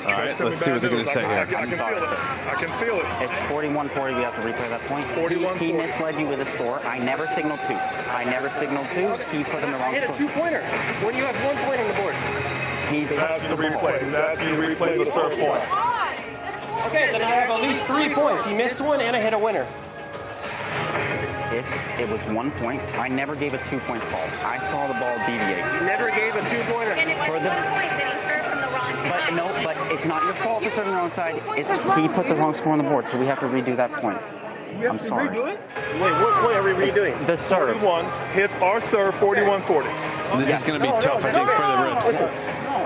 All right, let's see what they're going to say here. I can feel it. I can feel it. It's 41-40. We have to replay that point. 41-40. He misled you with a score. I never signaled 2. I never signaled 2. He put in the wrong score. He had a 2-pointer when you have 1 point on the board. He touched the ball. He's asking you to replay the serve point. Okay, then I have at least 3 points. He missed 1 and I hit a winner. If it was 1 point, I never gave a 2-point call. I saw the ball deviate. You never gave a 2-pointer. And it was 1 point that he served from the wrong side. But no, but it's not your fault for serving the wrong side. It's he put the wrong score on the board, so we have to redo that point. I'm sorry. Redo it? Wait, what point are we redoing? The serve. 41 hits our serve 41-40. This is going to be tough, I think, for the rips.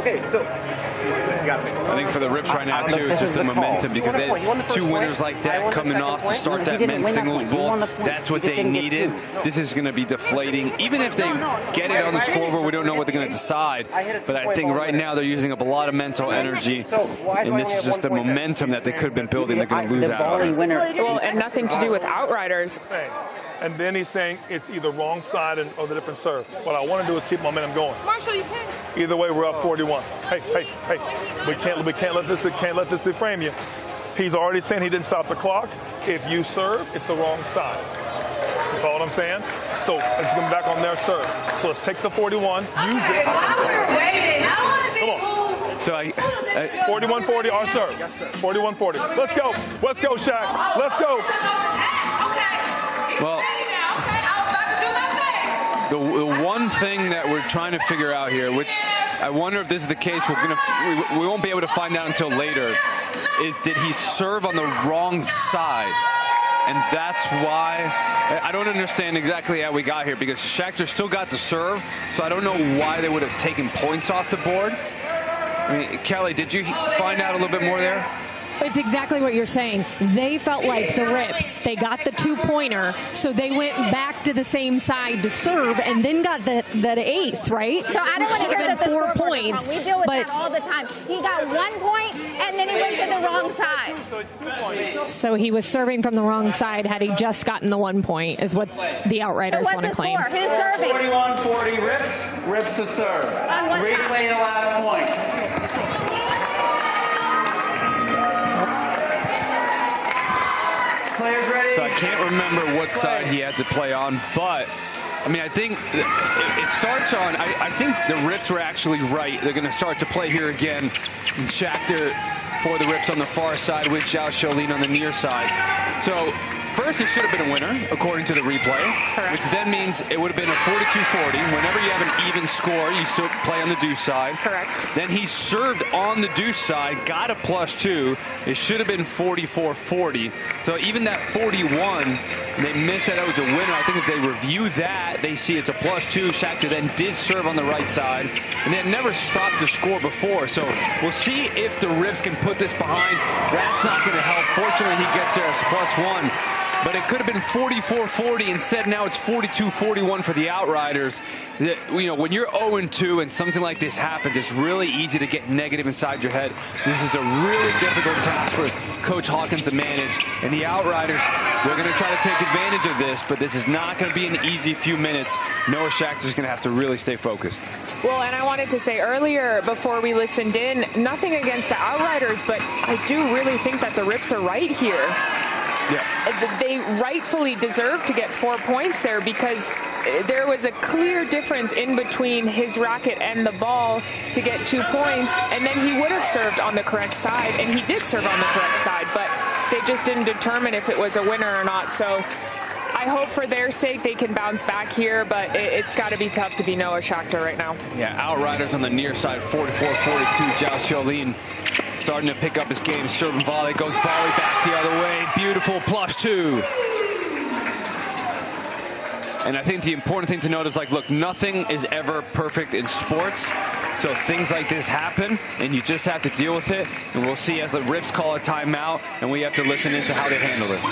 Okay, so I think for the rips right now, too, it's just the momentum because they had 2 winners like that coming off to start that men's singles bowl. That's what they needed. This is going to be deflating. Even if they get it on the scoreboard, we don't know what they're going to decide. But I think right now they're using up a lot of mental energy. And this is just the momentum that they could have been building. They're going to lose out on. Well, and nothing to do with Outriders. And then he's saying it's either wrong side or the different serve. What I want to do is keep momentum going. Marshall, you can. Either way, we're up 41. Hey. We can't let this deframe you. He's already saying he didn't stop the clock. If you serve, it's the wrong side. You follow what I'm saying? So it's going to be back on their serve. So let's take the 41, use it. Come on. So 41-40, our serve. 41-40. Let's go, Shaq. Let's go. Well, the one thing that we're trying to figure out here, which I wonder if this is the case, we won't be able to find out until later, is did he serve on the wrong side? And that's why I don't understand exactly how we got here, because Shakhtar still got the serve, so I don't know why they would have taken points off the board. I mean, Kelly, did you find out a little bit more there? It's exactly what you're saying. They felt like the rips. They got the 2-pointer, so they went back to the same side to serve and then got the ace, right? So I don't want to hear that the 4 points. We deal with that all the time. He got 1 point and then he went to the wrong side. So he was serving from the wrong side had he just gotten the 1 point, is what the Outriders want to claim. Score? Who's serving? 41-40 rips to serve. Replay the last point. Players ready? So I can't remember what side he had to play on, but I mean, I think it starts on, I think the rips were actually right. They're going to start to play here again. Shakhtar for the rips on the far side with Zhao Sholin on the near side. So first, it should have been a winner, according to the replay. Correct. Which then means it would have been a 42-40. Whenever you have an even score, you still play on the deuce side. Correct. Then he served on the deuce side, got a +2. It should have been 44-40. So even that 41, they missed that it was a winner. I think if they review that, they see it's a +2. Shakhtar then did serve on the right side, and they had never stopped the score before. So we'll see if the Ribs can put this behind. That's not going to help. Fortunately, he gets there as +1. But it could have been 44-40. Instead, now it's 42-41 for the Outriders. You know, when you're 0-2 and something like this happens, it's really easy to get negative inside your head. This is a really difficult task for Coach Hawkins to manage. And the Outriders, they're going to try to take advantage of this, but this is not going to be an easy few minutes. Noah Shakhtar is going to have to really stay focused. Well, and I wanted to say earlier, before we listened in, nothing against the Outriders, but I do really think that the Rips are right here. Yeah. They rightfully deserve to get 4 points there because there was a clear difference in between his racket and the ball to get 2 points, and then he would have served on the correct side, and he did serve on the correct side, but they just didn't determine if it was a winner or not. So I hope for their sake they can bounce back here, but it's got to be tough to be Noah Shakhtar right now. Yeah, Outriders on the near side, 44-42. Jao Xiaolin starting to pick up his game. Serve and volley, goes volley back the other way. Beautiful +2. And I think the important thing to note is, like, look, nothing is ever perfect in sports. So things like this happen, and you just have to deal with it. And we'll see as the Rips call a timeout, and we have to listen into how they handle this.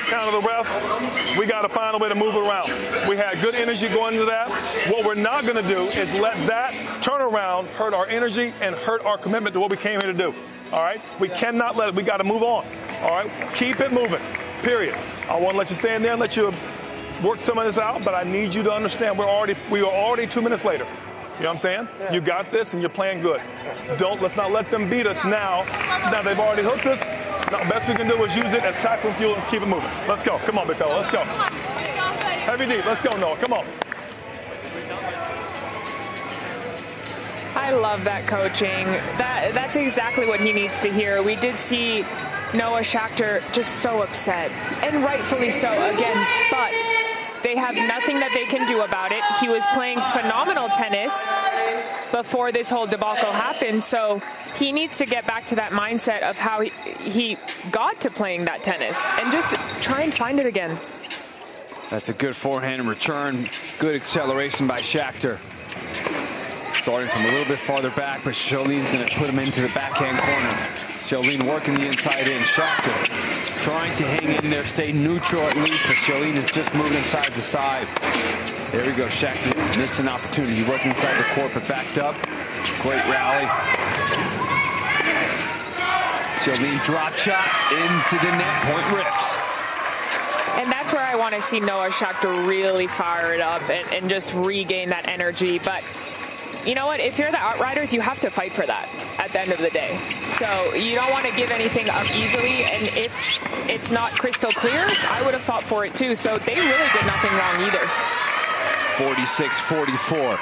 Count of the ref, we got to find a way to move it around. We had good energy going into that. What we're not going to do is let that turnaround hurt our energy and hurt our commitment to what we came here to do. All right? We cannot let it. We got to move on. All right? Keep it moving, period. I want to let you stand there and let you work some of this out, but I need you to understand we are already 2 minutes later. You know what I'm saying? Yeah. You got this and you're playing good. Let's not let them beat us now. Now they've already hooked us. Now, the best we can do is use it as tackling fuel and keep it moving. Let's go. Come on, big fella. Let's go. Heavy deep. Let's go, Noah. Come on. I love that coaching. That's exactly what he needs to hear. We did see Noah Shakhtar just so upset, and rightfully so again, but they have nothing that they can do about it. He was playing phenomenal tennis before this whole debacle happened, so he needs to get back to that mindset of how he got to playing that tennis and just try and find it again. That's a good forehand return. Good acceleration by Shakhtar. Starting from a little bit farther back, but Xiaolin's going to put him into the backhand corner. Xiaolin working the inside in. Shakhtar trying to hang in there, stay neutral at least, but Xiaolin is just moving him side to side. There we go. Shakhtar missed an opportunity. He was inside the court, but backed up. Great rally. Xiaolin drop shot into the net. Point Rips. And that's where I want to see Noah Shakhtar really fire it up and just regain that energy. But you know what? If you're the Outriders, you have to fight for that at the end of the day. So you don't want to give anything up easily. And if it's not crystal clear, I would have fought for it too. So they really did nothing wrong either. 46-44.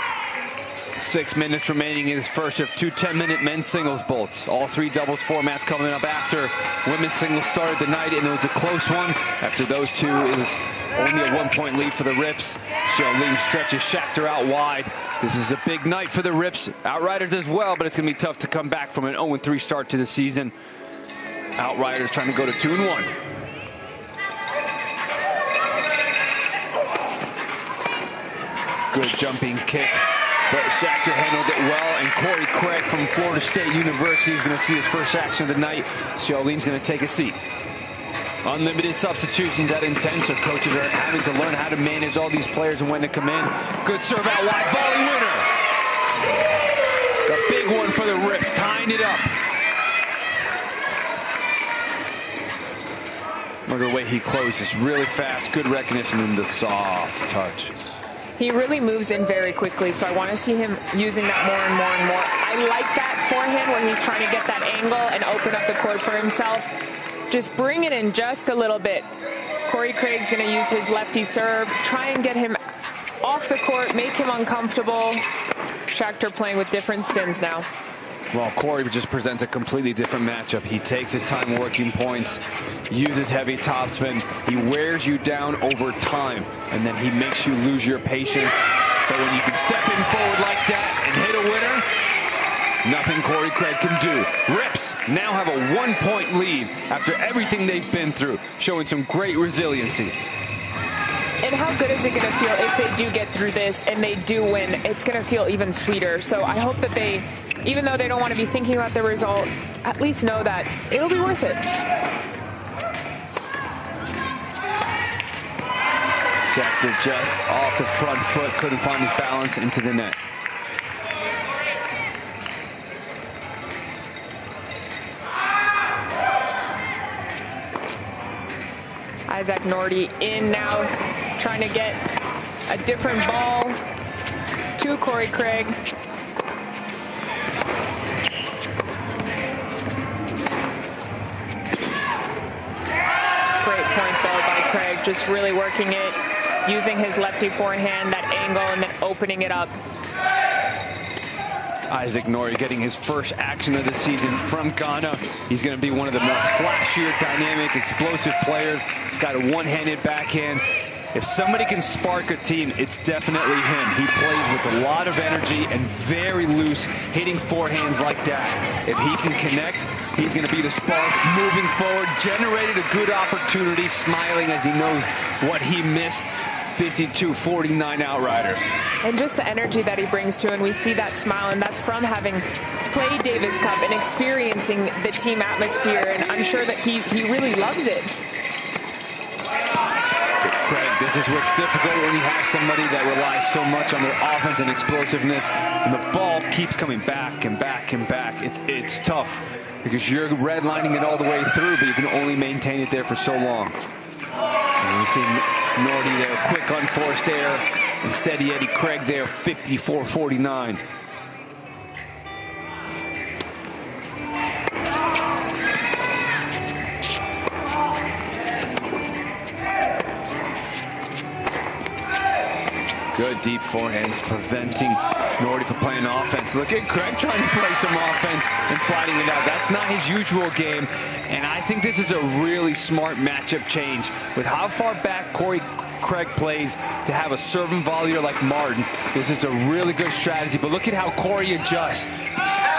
6 minutes remaining in this first of 2 10-minute men's singles bolts. All 3 doubles formats coming up after women's singles started the night, and it was a close one. After those 2, it was only a 1-point lead for the Rips. Xiaolin stretches Shakhtar out wide. This is a big night for the Rips. Outriders as well, but it's going to be tough to come back from an 0-3 start to the season. Outriders trying to go to 2-1. Good jumping kick. But Shakhtar handled it well, and Corey Craig from Florida State University is going to see his first action of the night. Xiaolin's going to take a seat. Unlimited substitutions at INTENNSE, so coaches are having to learn how to manage all these players and when to come in. Good serve out wide, volley winner. The big one for the Rips, tying it up. Look at the way he closes, really fast, good recognition, and the soft touch. He really moves in very quickly, so I want to see him using that more and more and more. I like that forehand where he's trying to get that angle and open up the court for himself. Just bring it in just a little bit. Corey Craig's going to use his lefty serve, try and get him off the court, make him uncomfortable. Shakhtar playing with different spins now. Well, Corey just presents a completely different matchup. He takes his time working points, uses heavy topspin. He wears you down over time, and then he makes you lose your patience. But when you can step in forward like that and hit a winner, nothing Corey Craig can do. Rips now have a 1-point lead after everything they've been through, showing some great resiliency. And how good is it going to feel if they do get through this and they do win? It's going to feel even sweeter. So I hope that they, even though they don't want to be thinking about the result, at least know that it'll be worth it. Schecter just off the front foot, couldn't find his balance into the net. Isaac Nordy in now, trying to get a different ball to Corey Craig. Great point though by Craig, just really working it, using his lefty forehand, that angle, and then opening it up. Isaac Nordy getting his first action of the season from Ghana. He's going to be one of the more flashier, dynamic, explosive players. He's got a one-handed backhand. If somebody can spark a team, it's definitely him. He plays with a lot of energy and very loose, hitting forehands like that. If he can connect, he's going to be the spark moving forward. Generated a good opportunity, smiling as he knows what he missed. 52-49 Outriders. And just the energy that he brings to, and we see that smile, and that's from having played Davis Cup and experiencing the team atmosphere, and I'm sure that he really loves it. Craig, this is what's difficult when you have somebody that relies so much on their offense and explosiveness, and the ball keeps coming back and back and back. It's tough because you're redlining it all the way through, but you can only maintain it there for so long. And you see Nordy there, quick unforced error, and steady Eddie Craig there, 54-49. Good deep forehands preventing Nordy from playing offense. Look at Craig trying to play some offense and flattening it out. That's not his usual game, and I think this is a really smart matchup change. With how far back Corey Craig plays, to have a serving volleyer like Martin, this is a really good strategy. But look at how Corey adjusts.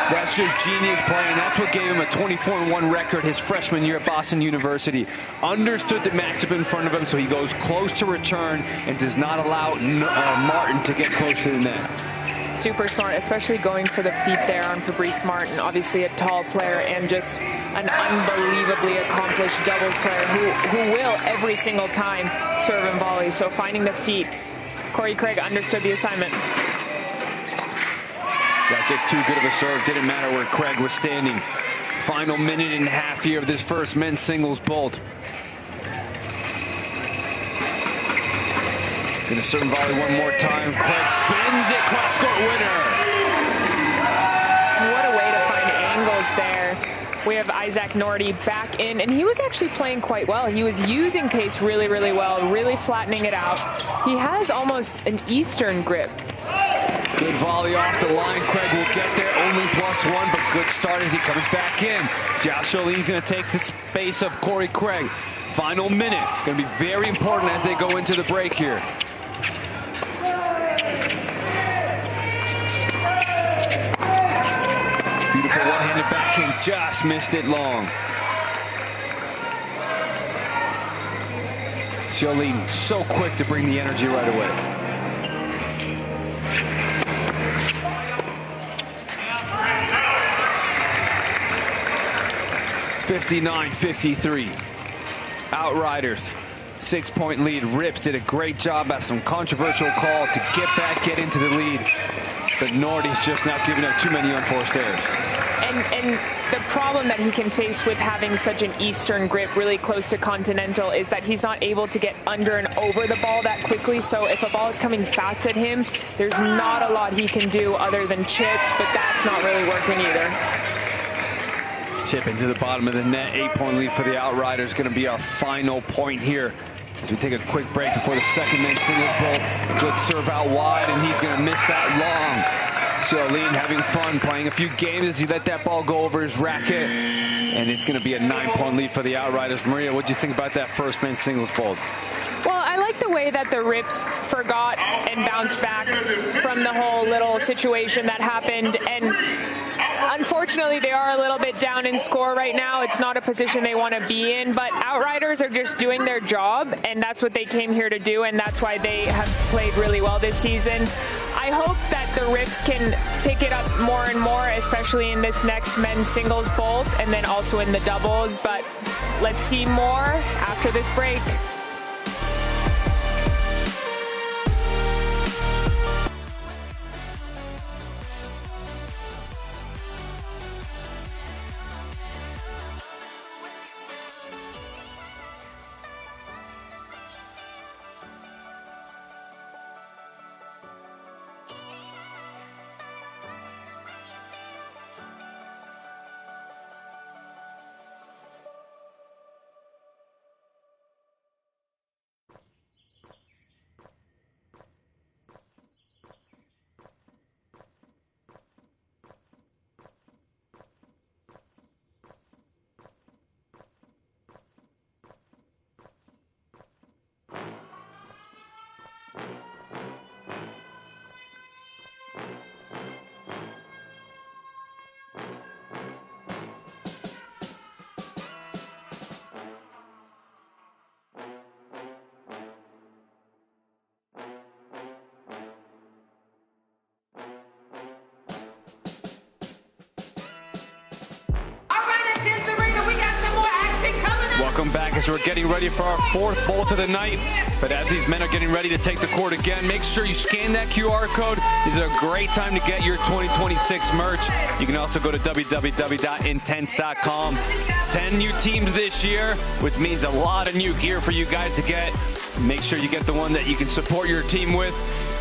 That's just genius playing. That's what gave him a 24-1 record his freshman year at Boston University. Understood the matchup in front of him, so he goes close to return and does not allow Martin to get close to the net. Super smart, especially going for the feet there on Fabrice Martin. Obviously a tall player and just an unbelievably accomplished doubles player who will every single time serve and volley. So finding the feet, Corey Craig understood the assignment. That's just too good of a serve. Didn't matter where Craig was standing. Final minute and a half here of this first men's singles bolt. Gonna serve and volley one more time. Craig spins it, cross-court winner. What a way to find angles there. We have Isaac Nordy back in, and he was actually playing quite well. He was using pace really, really well, really flattening it out. He has almost an Eastern grip. Good volley off the line. Craig will get there, only +1, but good start as he comes back in. Josh Olene's going to take the space of Corey Craig. Final minute. Going to be very important as they go into the break here. Beautiful one-handed backhand, just missed it long. Olene so quick to bring the energy right away. 59-53. Outriders, 6-point lead. Rips did a great job at some controversial call to get back, get into the lead. But Nordy's just not giving up too many unforced errors. And the problem that he can face with having such an Eastern grip really close to continental is that he's not able to get under and over the ball that quickly. So if a ball is coming fast at him, there's not a lot he can do other than chip, but that's not really working either. Chip into the bottom of the net. 8-point lead for the Outriders. Going to be our final point here as we take a quick break before the second men's singles bolt. Good serve out wide, and he's going to miss that long. Xiaolin having fun playing a few games as he let that ball go over his racket. And it's going to be a 9-point lead for the Outriders. Maria, what do you think about that first men's singles vault? Well, I like the way that the Rips forgot and bounced back from the whole little situation that happened. And unfortunately, they are a little bit down in score right now. It's not a position they want to be in, but Outriders are just doing their job, and that's what they came here to do, and that's why they have played really well this season. I hope that the Rips can pick it up more and more, especially in this next men's singles vault and then also in the doubles, but let's see more after this break. Welcome back as we're getting ready for our fourth vault of the night. But as these men are getting ready to take the court again, make sure you scan that QR code. This is a great time to get your 2026 merch. You can also go to www.intense.com. 10 new teams this year, which means a lot of new gear for you guys to get. Make sure you get the one that you can support your team with.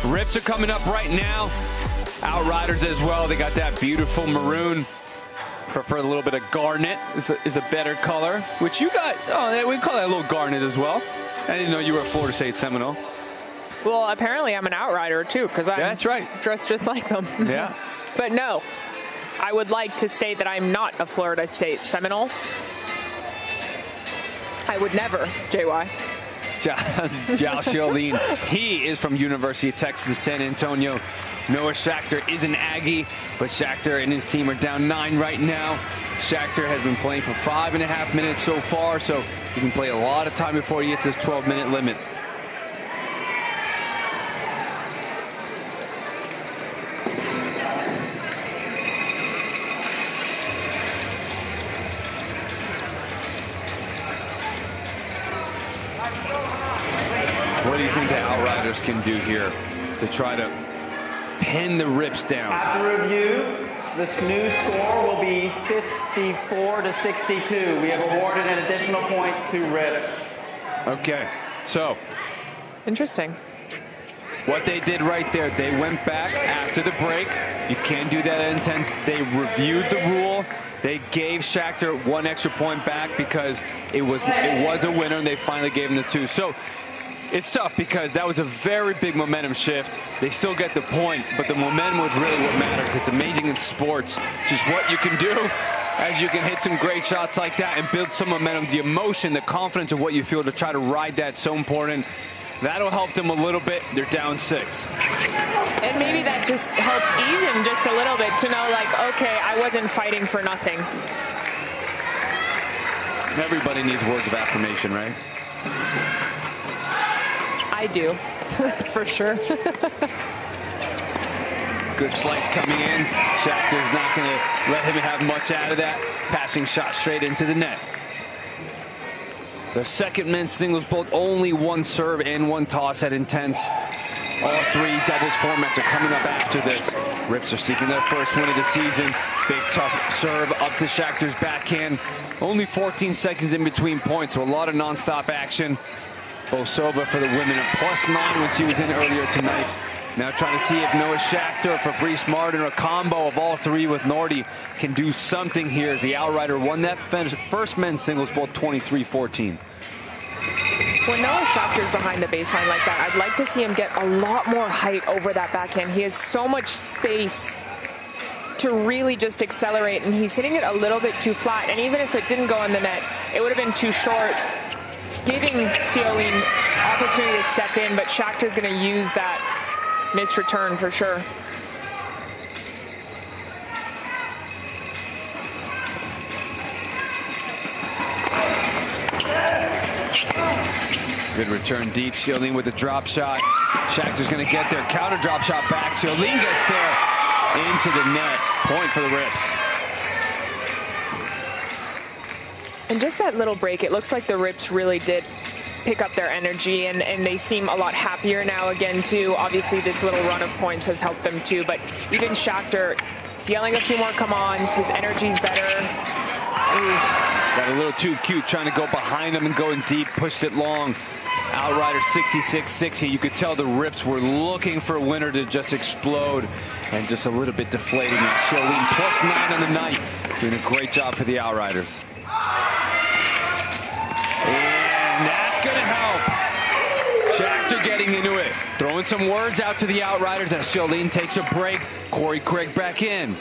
Rips are coming up right now. Outriders as well. They got that beautiful maroon. Prefer a little bit of garnet is the better color, which you got. Oh, we call that a little garnet as well. I didn't know you were a Florida State Seminole. Well, apparently I'm an Outrider too, because I'm that's right. Dressed just like them. Yeah. But no, I would like to state that I'm not a Florida State Seminole. I would never, JY. Zhao Xiaolin, he is from University of Texas San Antonio. Noah Schachter is an Aggie, but Schachter and his team are down 9 right now. Schachter has been playing for 5.5 minutes so far, so he can play a lot of time before he hits his 12-minute limit. What do you think the Outriders can do here to try to pin the Rips down? After review, the snooze score will be 54-62. We have awarded an additional point to Rips. Okay, so. Interesting. What they did right there, they went back after the break. You can't do that at Intense. They reviewed the rule. They gave Schachter 1 extra point back because it was a winner, and they finally gave him the 2. So it's tough because that was a very big momentum shift. They still get the point, but the momentum was really what matters. It's amazing in sports just what you can do as you can hit some great shots like that and build some momentum. The emotion, the confidence of what you feel to try to ride that, so important. That'll help them a little bit. They're down 6. And maybe that just helps ease him just a little bit to know, like, okay, I wasn't fighting for nothing. Everybody needs words of affirmation, right? I do. That's for sure. Good slice coming in. Schachter's not going to let him have much out of that. Passing shot straight into the net. The second men's singles vault, only 1 serve and 1 toss at Intense. All 3 doubles formats are coming up after this. Rips are seeking their first win of the season. Big tough serve up to Schachter's backhand. Only 14 seconds in between points, so a lot of nonstop action. Bosova for the women, a +9 when she was in earlier tonight. Now trying to see if Noah Schachter or Fabrice Martin or a combo of all 3 with Nordy can do something here as the Outrider won that first men's singles vault 23-14. When Noah Schachter's behind the baseline like that, I'd like to see him get a lot more height over that backhand. He has so much space to really just accelerate, and he's hitting it a little bit too flat. And even if it didn't go in the net, it would have been too short, giving Ciolin opportunity to step in, but Schachter's going to use that missed return for sure. Good return deep. Ciolin with the drop shot. Schachter's going to get there. Counter drop shot back. Ciolin gets there into the net. Point for the Rips. And just that little break, it looks like the Rips really did pick up their energy, and they seem a lot happier now again too. Obviously this little run of points has helped them too, but even Schachter is yelling a few more come-ons. His energy's better. Got a little too cute trying to go behind him and going deep, pushed it long. Outriders 66-60. You could tell the Rips were looking for a winner to just explode, and just a little bit deflating. And Ciolin +9 on the night, doing a great job for the Outriders. And that's going to help. Schachter getting into it, throwing some words out to the Outriders as Ciolin takes a break. Corey Craig back in.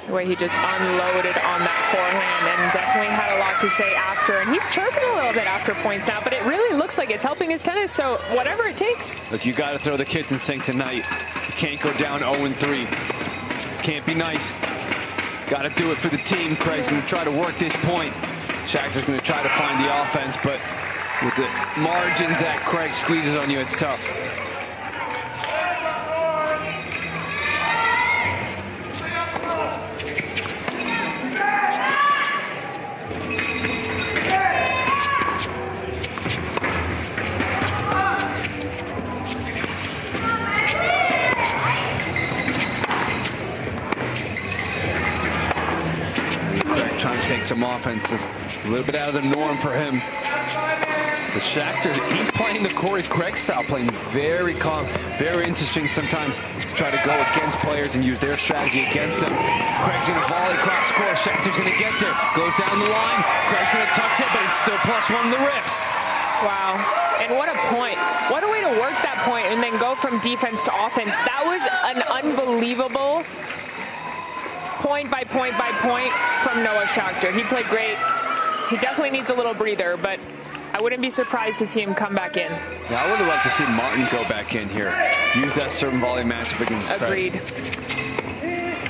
The way he just unloaded on that forehand, and definitely had a lot to say after. And he's chirping a little bit after points now, but it really looks like it's helping his tennis, so whatever it takes. Look, you got to throw the kitchen sink tonight. You can't go down 0-3. Can't be nice. Got to do it for the team. Craig's going to try to work this point. Schachter's going to try to find the offense, but with the margins that Craig squeezes on you, it's tough. Some offense is a little bit out of the norm for him. So Schachter, he's playing the Corey Craig style, playing very calm, very interesting sometimes to try to go against players and use their strategy against them. Craig's going to volley across court. Schachter's going to get there. Goes down the line. Craig's going to touch it, but it's still +1 the Rips. Wow. And what a point. What a way to work that point and then go from defense to offense. That was an unbelievable point by point by point from Noah Schachter. He played great. He definitely needs a little breather, but I wouldn't be surprised to see him come back in. Yeah, I would have liked to see Martin go back in here. Use that certain volley matchup against Craig. Agreed.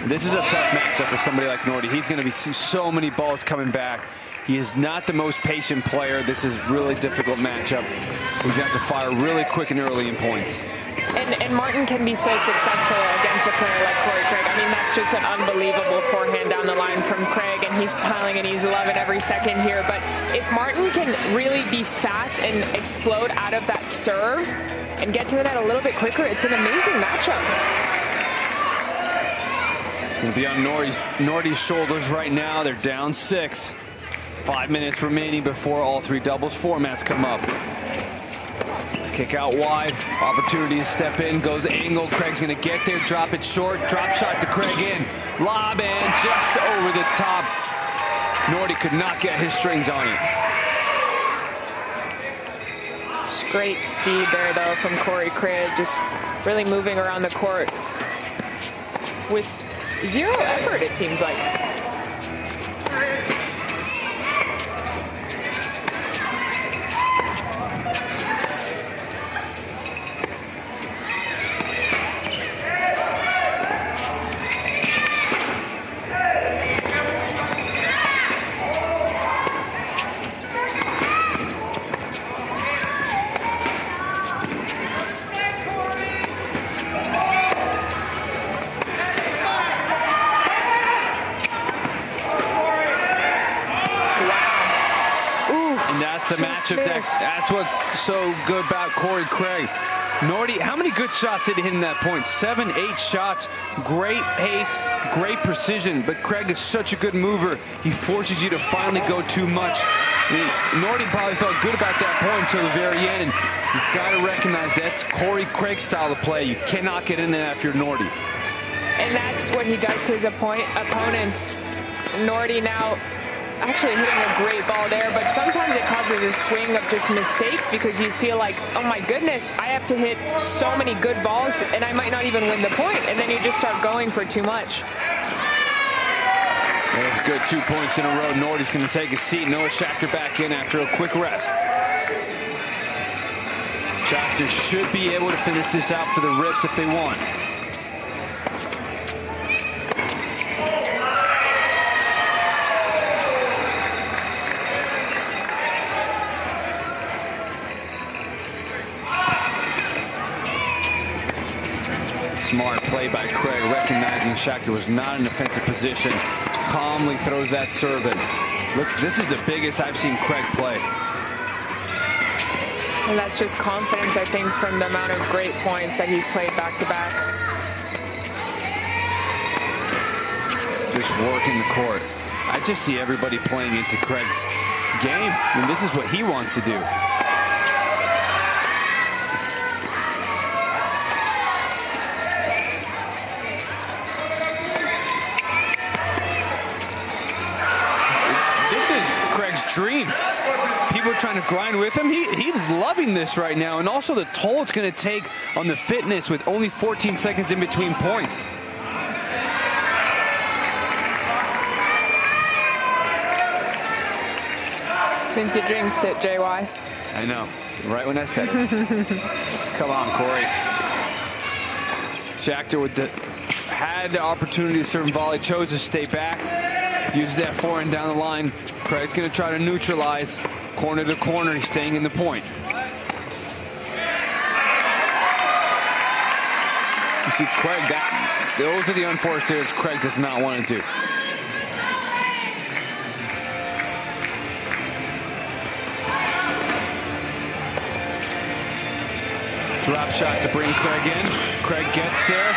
This is a tough matchup for somebody like Nordy. He's going to be so many balls coming back. He is not the most patient player. This is a really difficult matchup. He's going to have to fire really quick and early in points. And Martin can be so successful against a player like Corey Craig. I mean, that's just an unbelievable forehand down the line from Craig, and he's smiling and he's loving every second here. But if Martin can really be fast and explode out of that serve and get to the net a little bit quicker, it's an amazing matchup. It's going to be on Nordy's shoulders right now. They're down 6. 5 minutes remaining before all 3 doubles formats come up. Kick out wide, opportunity to step in, goes angle. Craig's going to get there, drop it short, drop shot to Craig in. Lob and just over the top. Nordy could not get his strings on it. Great speed there, though, from Corey Craig, just really moving around the court with zero effort, it seems like. That's what's so good about Corey Craig. Nordy, how many good shots did he hit in that point? 7, 8 shots. Great pace, great precision. But Craig is such a good mover. He forces you to finally go too much. I mean, Nordy probably felt good about that point until the very end. And you've got to recognize that's Corey Craig's style of play. You cannot get into that if you're Nordy. And that's what he does to his opponents. Nordy now actually hitting a great ball there, but sometimes it causes a swing of just mistakes because you feel like, oh my goodness, I have to hit so many good balls and I might not even win the point, and then you just start going for too much. That's good, 2 points in a row. Nordy's going to take a seat. Noah Schachter back in after a quick rest. Schachter should be able to finish this out for the Rips if they want. Smart play by Craig, recognizing Schachter was not in offensive position. Calmly throws that serve in. Look, this is the biggest I've seen Craig play. And that's just confidence, I think, from the amount of great points that he's played back-to-back. Just working the court. I just see everybody playing into Craig's game, and this is what he wants to do. Dream. People are trying to grind with him. He's loving this right now, and also the toll it's going to take on the fitness with only 14 seconds in between points. I think you jinxed it, JY. I know. Right when I said it. Come on, Corey. Schachter had the opportunity to serve and volley, chose to stay back. Uses that forehand down the line. Craig's going to try to neutralize. Corner to corner, he's staying in the point. You see Craig, those are the unforced errors Craig does not want to do. Drop shot to bring Craig in. Craig gets there.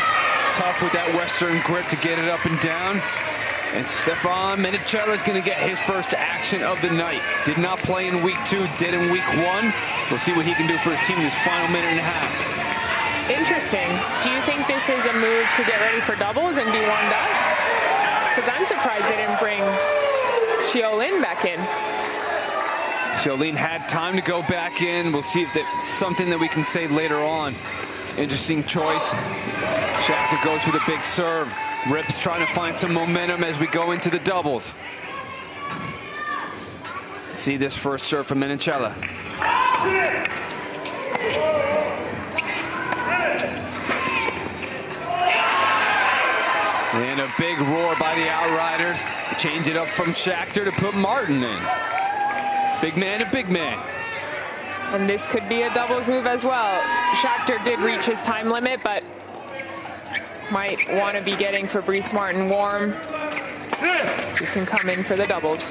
Tough with that Western grip to get it up and down. And Stefan Menichella is going to get his first action of the night. Did not play in week 2, did in week 1. We'll see what he can do for his team in this final minute and a half. Interesting. Do you think this is a move to get ready for doubles and be warmed up? Because I'm surprised they didn't bring Xiaolin back in. Xiaolin had time to go back in. We'll see if that's something that we can say later on. Interesting choice. Schachter goes with a big serve. Rips trying to find some momentum as we go into the doubles. See this first serve from Menichella. And a big roar by the Outriders. Change it up from Schachter to put Martin in. Big man to big man. And this could be a doubles move as well. Schachter did reach his time limit, but might want to be getting Fabrice Martin warm. He can come in for the doubles.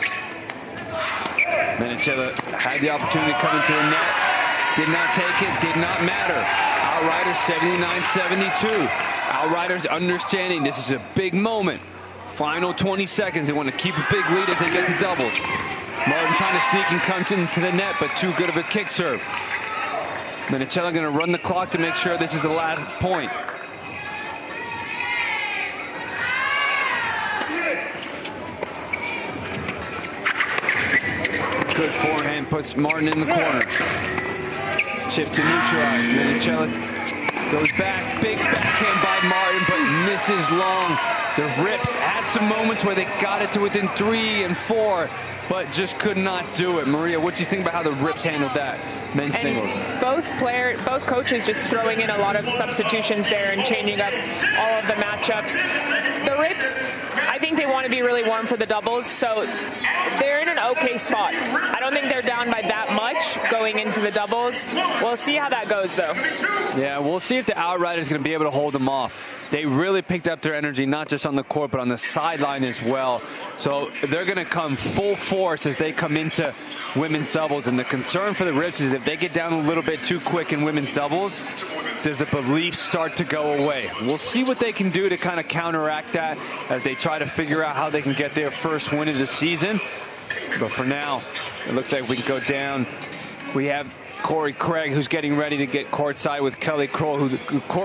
Menichella had the opportunity to come into the net. Did not take it, did not matter. Outriders 79-72. Outriders understanding this is a big moment. Final 20 seconds. They want to keep a big lead if they get the doubles. Martin trying to sneak and comes into the net, but too good of a kick serve. Menichella going to run the clock to make sure this is the last point. Good forehand puts Martin in the corner. Chip to neutralize. Menichella goes back. Big backhand by Martin, but misses long. The Rips had some moments where they got it to within 3 and 4, but just could not do it. Maria, what do you think about how the Rips handled that men's singles? Both coaches just throwing in a lot of substitutions there and changing up all of the matchups. The Rips, I think they want to be really warm for the doubles, so they're in an okay spot. I don't think they're down by that much going into the doubles. We'll see how that goes, though. Yeah, we'll see if the Outriders are going to be able to hold them off. They really picked up their energy, not just on the court, but on the sideline as well. So they're going to come full force as they come into women's doubles. And the concern for the Rips is if they get down a little bit too quick in women's doubles, does the belief start to go away? We'll see what they can do to kind of counteract that as they try to figure out how they can get their first win of the season. But for now, it looks like we can go down. We have Corey Craig, who's getting ready to get courtside with Kelly Kroll,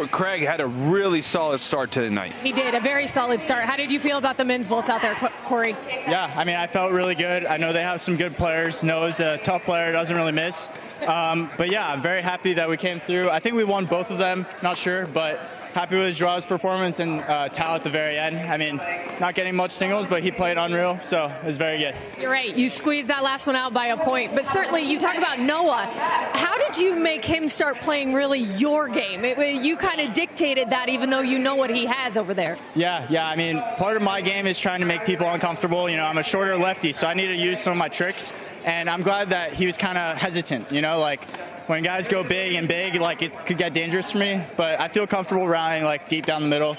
Craig had a really solid start to the night. He did, a very solid start. How did you feel about the men's Bulls out there, Corey? Yeah, I mean, I felt really good. I know they have some good players. Noah's a tough player, doesn't really miss. But yeah, I'm very happy that we came through. I think we won both of them, not sure, but happy with Joao's performance and Tal at the very end. I mean, not getting much singles, but he played unreal, so it was very good. You're right. You squeezed that last one out by a point. But certainly, you talk about Noah. How did you make him start playing really your game? You kind of dictated that, even though you know what he has over there. Yeah. I mean, part of my game is trying to make people uncomfortable. You know, I'm a shorter lefty, so I need to use some of my tricks. And I'm glad that he was kind of hesitant, you know, like when guys go big, like it could get dangerous for me, but I feel comfortable rounding like deep down the middle.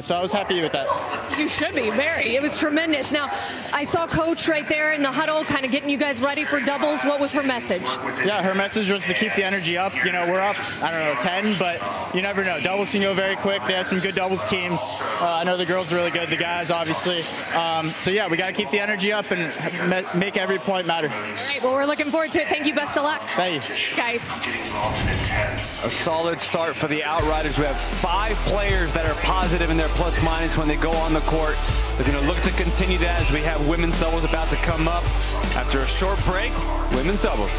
So I was happy with that. You should be, very. It was tremendous. Now, I saw Coach right there in the huddle kind of getting you guys ready for doubles. What was her message? Yeah, her message was to keep the energy up. You know, we're up, I don't know, 10, but you never know. Doubles can go very quick. They have some good doubles teams. I know the girls are really good, the guys, obviously. So yeah, we got to keep the energy up and make every point matter. All right, well, we're looking forward to it. Thank you. Best of luck. Thank you. Guys. A solid start for the Outriders. We have 5 players that are positive in their plus minus when they go on the court. They're going to look to continue that as we have women's doubles about to come up. After a short break, women's doubles.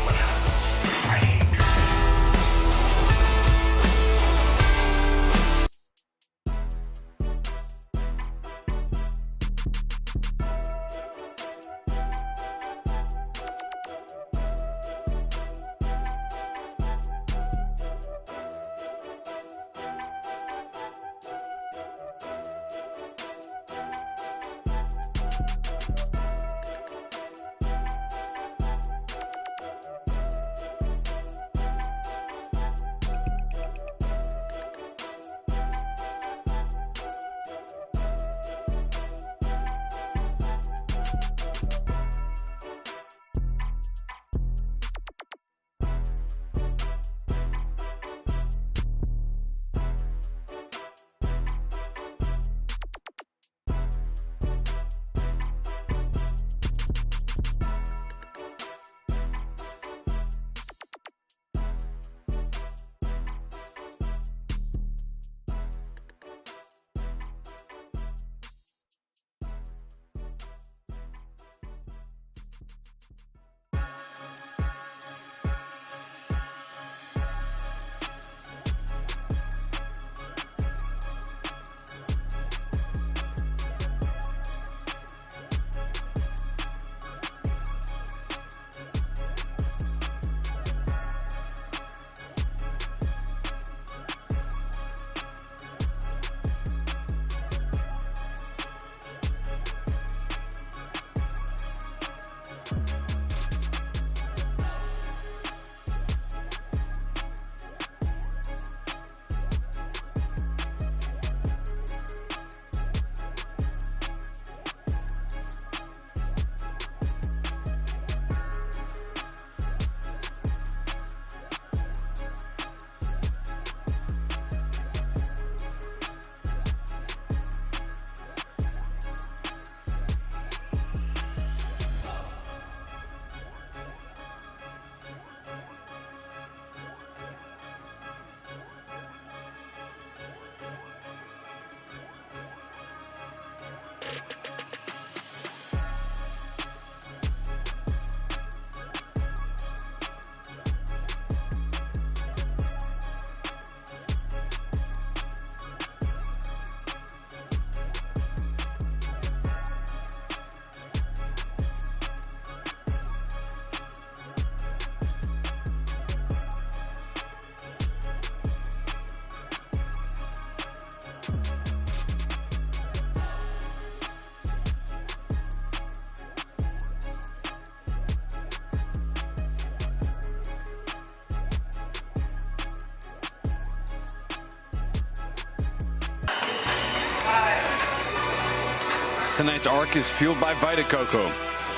Tonight's arc is fueled by Vita Coco,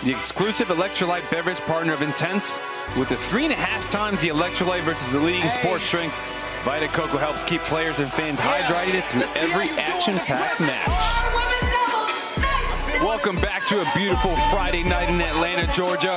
the exclusive electrolyte beverage partner of Intense. With the 3.5 times the electrolyte versus the leading sports drink, Vita Coco helps keep players and fans hydrated through every action-packed match. Welcome Welcome back to a beautiful Friday night in Atlanta, Georgia.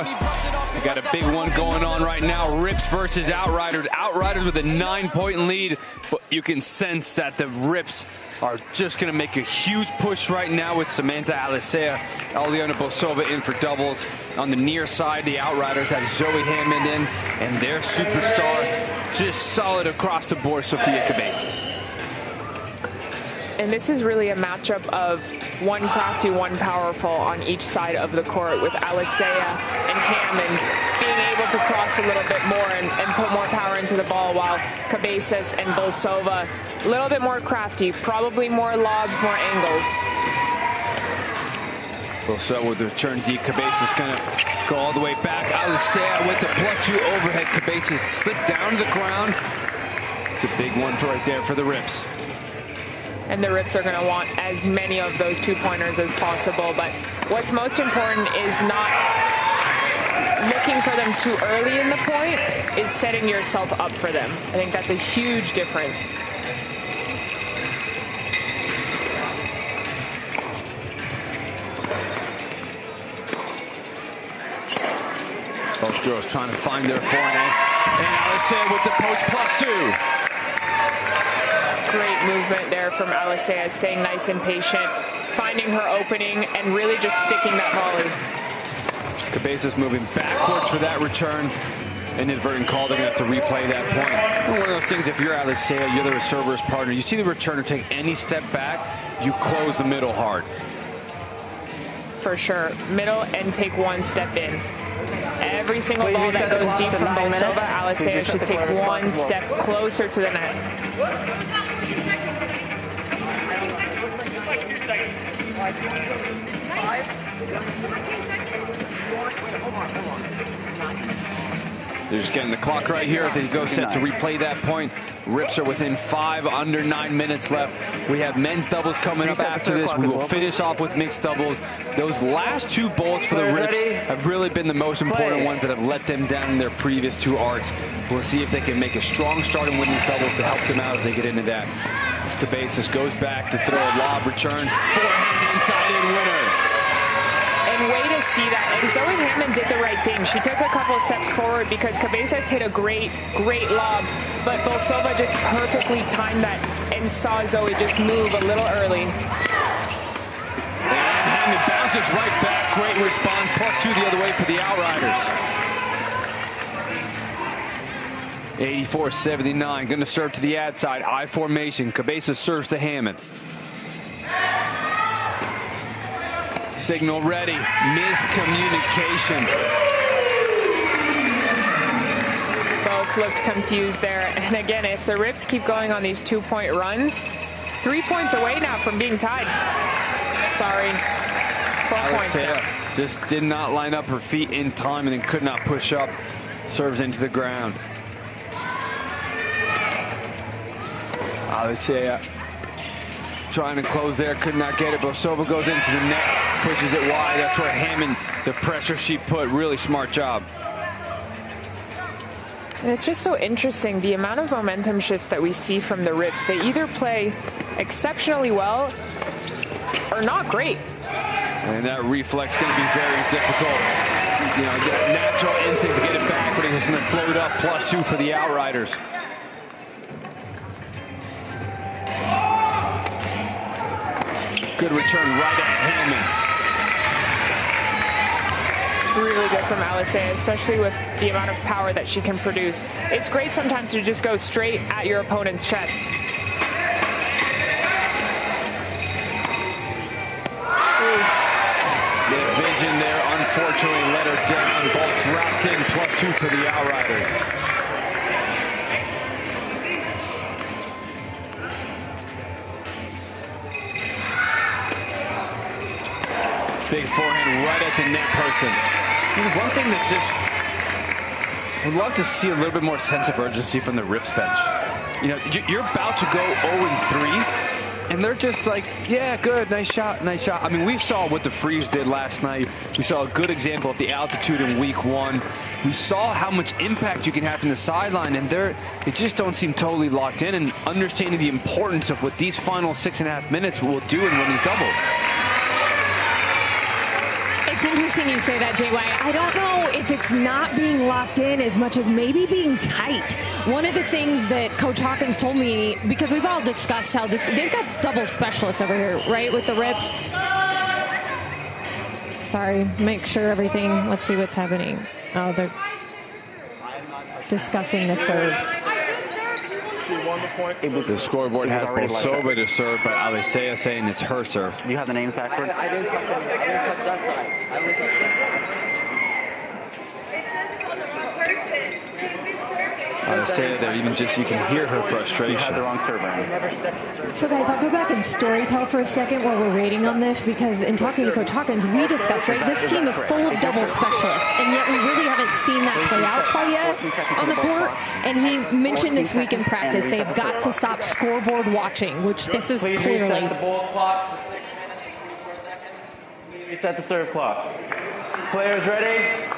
We got a big one going on right now. Rips versus Outriders. Outriders with a 9-point lead, but you can sense that the Rips are just going to make a huge push right now with Samantha Alicea, Aliana Bosova in for doubles. On the near side, the Outriders have Zoe Hammond in, and their superstar just solid across the board, Sofia Cabezas. And this is really a matchup of one crafty, one powerful on each side of the court, with Alicea and Hammond being able to cross a little bit more and put more power into the ball, while Cabezas and Bolsova a little bit more crafty, probably more lobs, more angles. Bolsova with the return deep. Cabezas gonna go all the way back. Alicea with the +2 overhead. Cabezas slipped down to the ground. It's a big one right there for the Rips. And the Rips are going to want as many of those 2-pointers as possible. But what's most important is not looking for them too early in the point, is setting yourself up for them. I think that's a huge difference. Both girls trying to find their forehand. And Alicea with the post +2. Great movement there from Alicea, staying nice and patient, finding her opening, and really just sticking that volley. Cabezas moving backwards for that return. Inadvertent call, they're going to have to replay that point. One of those things, if you're Alicea, you're the server's partner, you see the returner take any step back, you close the middle hard. For sure. Middle and take one step in. Every single ball that goes deep from Bolsova, Alicea should take one step closer to the net. They're just getting the clock right here. They go set to replay that point. Rips are within 5, under 9 minutes left. We have men's doubles coming up after this. We will finish off with mixed doubles. Those last 2 bullets for the Rips have really been the most important ones that have let them down in their previous 2 arcs. We'll see if they can make a strong start and win these doubles to help them out as they get into that. As Cabezas goes back to throw a lob return. Forehand inside in winner. And way to see that. And Zoe Hammond did the right thing. She took a couple steps forward because Cabezas hit a great lob, but Bolsova just perfectly timed that and saw Zoe just move a little early. And Hammond bounces right back. Great response. +2 the other way for the Outriders. 84-79. Going to serve to the ad side. I formation. Cabezas serves to Hammond. Signal ready. Miscommunication. Both looked confused there. And again, if the Rips keep going on these 2-point runs, 3 points away now from being tied. Sorry. 4 points now. Just did not line up her feet in time and then could not push up. Serves into the ground. Alicea trying to close there, could not get it. Bosova goes into the net, pushes it wide. That's where Hammond, the pressure she put, really smart job. And it's just so interesting, the amount of momentum shifts that we see from the Rips. They either play exceptionally well or not great. And that reflex going to be very difficult. You know, that natural instinct to get it back, but it's going to float up +2 for the Outriders. Good return right at Hammond. It's really good from Alicea, especially with the amount of power that she can produce. It's great sometimes to just go straight at your opponent's chest. The vision there, unfortunately, let her down. Ball dropped in, +2 for the Outriders. Big forehand right at the net person. One thing that just, would love to see a little bit more sense of urgency from the Rips bench. You know, you're about to go 0-3, and they're just like, yeah, good, nice shot, nice shot. I mean, we saw what the Freeze did last night. We saw a good example of the altitude in week 1. We saw how much impact you can have from the sideline, and they just don't seem totally locked in and understanding the importance of what these final 6.5 minutes will do and win these doubles. interesting you say that, JY. I don't know if it's not being locked in as much as maybe being tight. One of the things that Coach Hawkins told me, because we've all discussed how they've got double specialists over here, right, with the rips. Sorry, make sure everything, let's see what's happening. Oh, they're discussing the serves. The scoreboard has Bolsova to serve, but Alessia saying it's her serve. You have the names backwards? I didn't touch any. I didn't touch that side. I only touched that side. Alessia there, even just, you can hear her frustration. You had the wrong serve, Ryan. So guys, I'll go back and storytell for a second while we're waiting on this, because in talking to Coach Hawkins, we discussed, right, this team is full of double specialists, and yet we really haven't seen that play out quite yet on the court. And he mentioned this week in practice, they've got to stop scoreboard watching, which this is Please clearly. reset the ball clock. Please reset the serve clock. Players ready?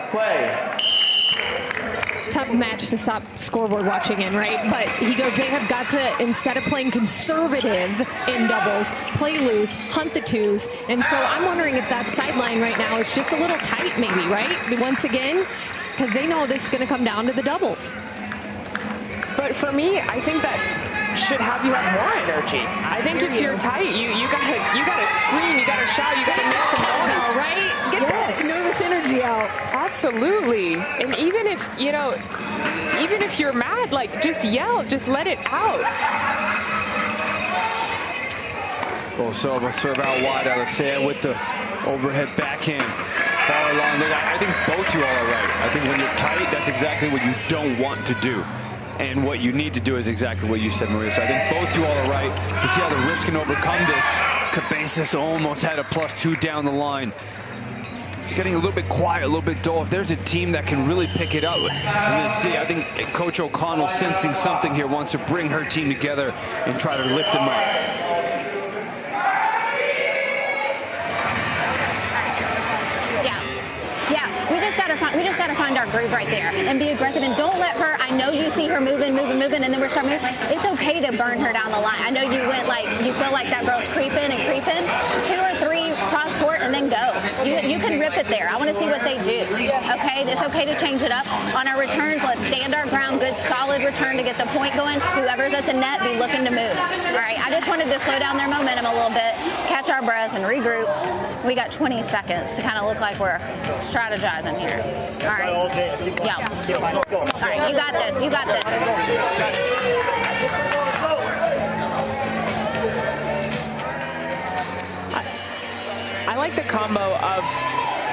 Play. Tough match to stop scoreboard watching in, right? But he goes, they have got to, instead of playing conservative in doubles, play loose, hunt the twos. And so I'm wondering if that sideline right now is just a little tight maybe, right? Once again, because they know this is going to come down to the doubles. But for me, I think that should have you have more energy. I think if you're tight, you gotta scream, you gotta shout, you gotta make some noise, right? Get that nervous energy out. Absolutely. And even if you're mad, like, just yell, just let it out. Bolsova serve out wide. Alessia with the overhead backhand. Far along. Look, I think both you all are right. I think when you're tight, that's exactly what you don't want to do. And what you need to do is exactly what you said, Maria. So I think both you all are right. You see how the Rips can overcome this. Cabezas almost had a +2 down the line. It's getting a little bit quiet, a little bit dull. If there's a team that can really pick it up, and let's see, I think Coach O'Connell, sensing something here, wants to bring her team together and try to lift them up. We just gotta find our groove right there and be aggressive, and don't let her. I know you see her moving, and then we're starting. It's okay to burn her down the line. I know you went like you feel like that girl's creeping. 2 or 3 cross court and then go. You can rip it there. I want to see what they do. Okay, it's okay to change it up on our returns. Let's stand our ground. Good, solid return to get the point going. Whoever's at the net, be looking to move. All right, I just wanted to slow down their momentum a little bit, catch our breath, and regroup. We got 20 seconds to kind of look like we're strategizing here. All right. Yeah. All right, you got this. You got this. I like the combo of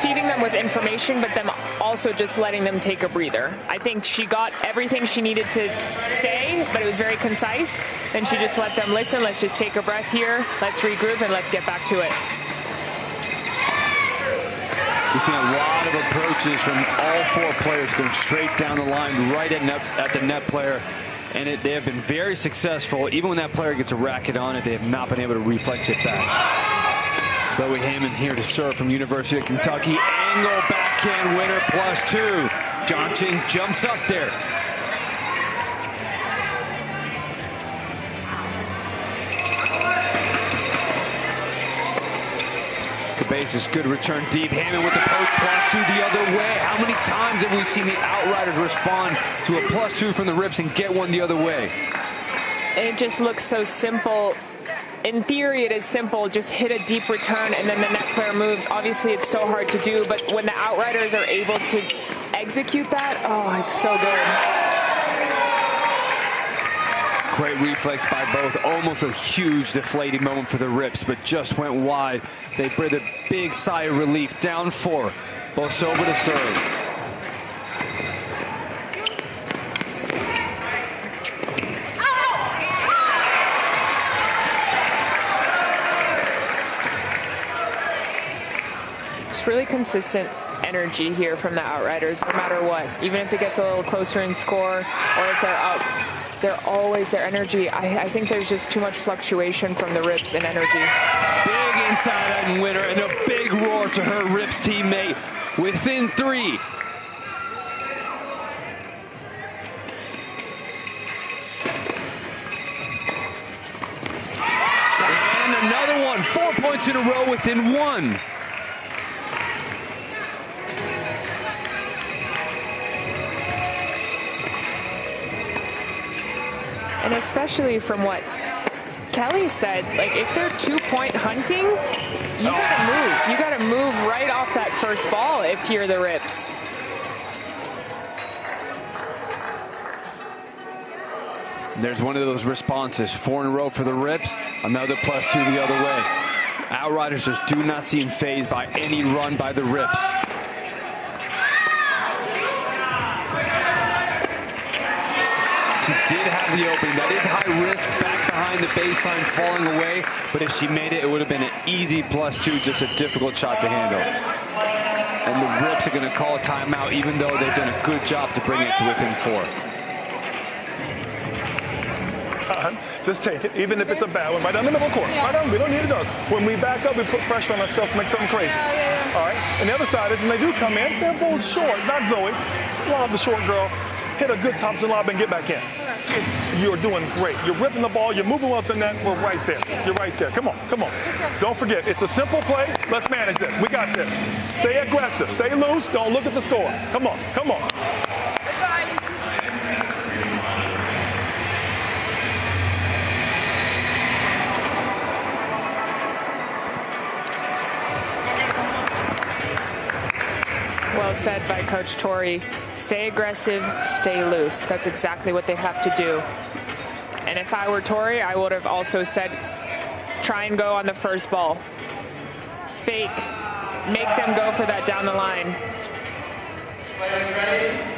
feeding them with information, but them also just letting them take a breather. I think she got everything she needed to say, but it was very concise. And she just let them listen. Let's just take a breath here. Let's regroup and let's get back to it. We've seen a lot of approaches from all 4 players going straight down the line, right at the net player. And they have been very successful. Even when that player gets a racket on it, they have not been able to reflex it back. Zoe Hammond here to serve from University of Kentucky. Angle backhand winner +2. Johnson jumps up there. Cabezas, good return deep. Hammond with the post +2 the other way. How many times have we seen the Outriders respond to a +2 from the Rips and get one the other way? It just looks so simple. In theory, it is simple. Just hit a deep return and then the net player moves. Obviously, it's so hard to do, but when the Outriders are able to execute that, oh, it's so good. Great reflex by both. Almost a huge deflating moment for the Rips, but just went wide. They breathed a big sigh of relief. Down 4. Bolsova to serve. Just really consistent energy here from the Outriders, no matter what. Even if it gets a little closer in score or if they're up. Their energy. I think there's just too much fluctuation from the Rips in energy. Big inside and winner and a big roar to her Rips teammate within 3. And another one. 4 points in a row within 1. And especially from what Kelly said, like if they're 2-point hunting, you gotta move. You gotta move right off that first ball if you're the Rips. There's one of those responses. 4 in a row for the Rips. Another +2 the other way. Outriders just do not seem fazed by any run by the Rips. She did have the opening. That is high risk back behind the baseline, falling away. But if she made it, it would have been an easy +2, just a difficult shot to handle. And the Rips are going to call a timeout, even though they've done a good job to bring it to within 4. Just take it, even if it's a bad one. Right down the middle court. Right down, we don't need to dunk. When we back up, we put pressure on ourselves to make something crazy. All right? And the other side is when they do come in, they're both short. Not Zoe. Lob the short girl. Hit a good Thompson lob and get back in. You're doing great. You're ripping the ball. You're moving up the net. We're right there. You're right there. Come on. Come on. Don't forget, it's a simple play. Let's manage this. We got this. Stay aggressive. Stay loose. Don't look at the score. Come on. Come on. Well said by Coach Torrey. Stay aggressive, stay loose. That's exactly what they have to do. And if I were Torrey, I would have also said, try and go on the first ball. Fake. Make them go for that down the line. Players ready?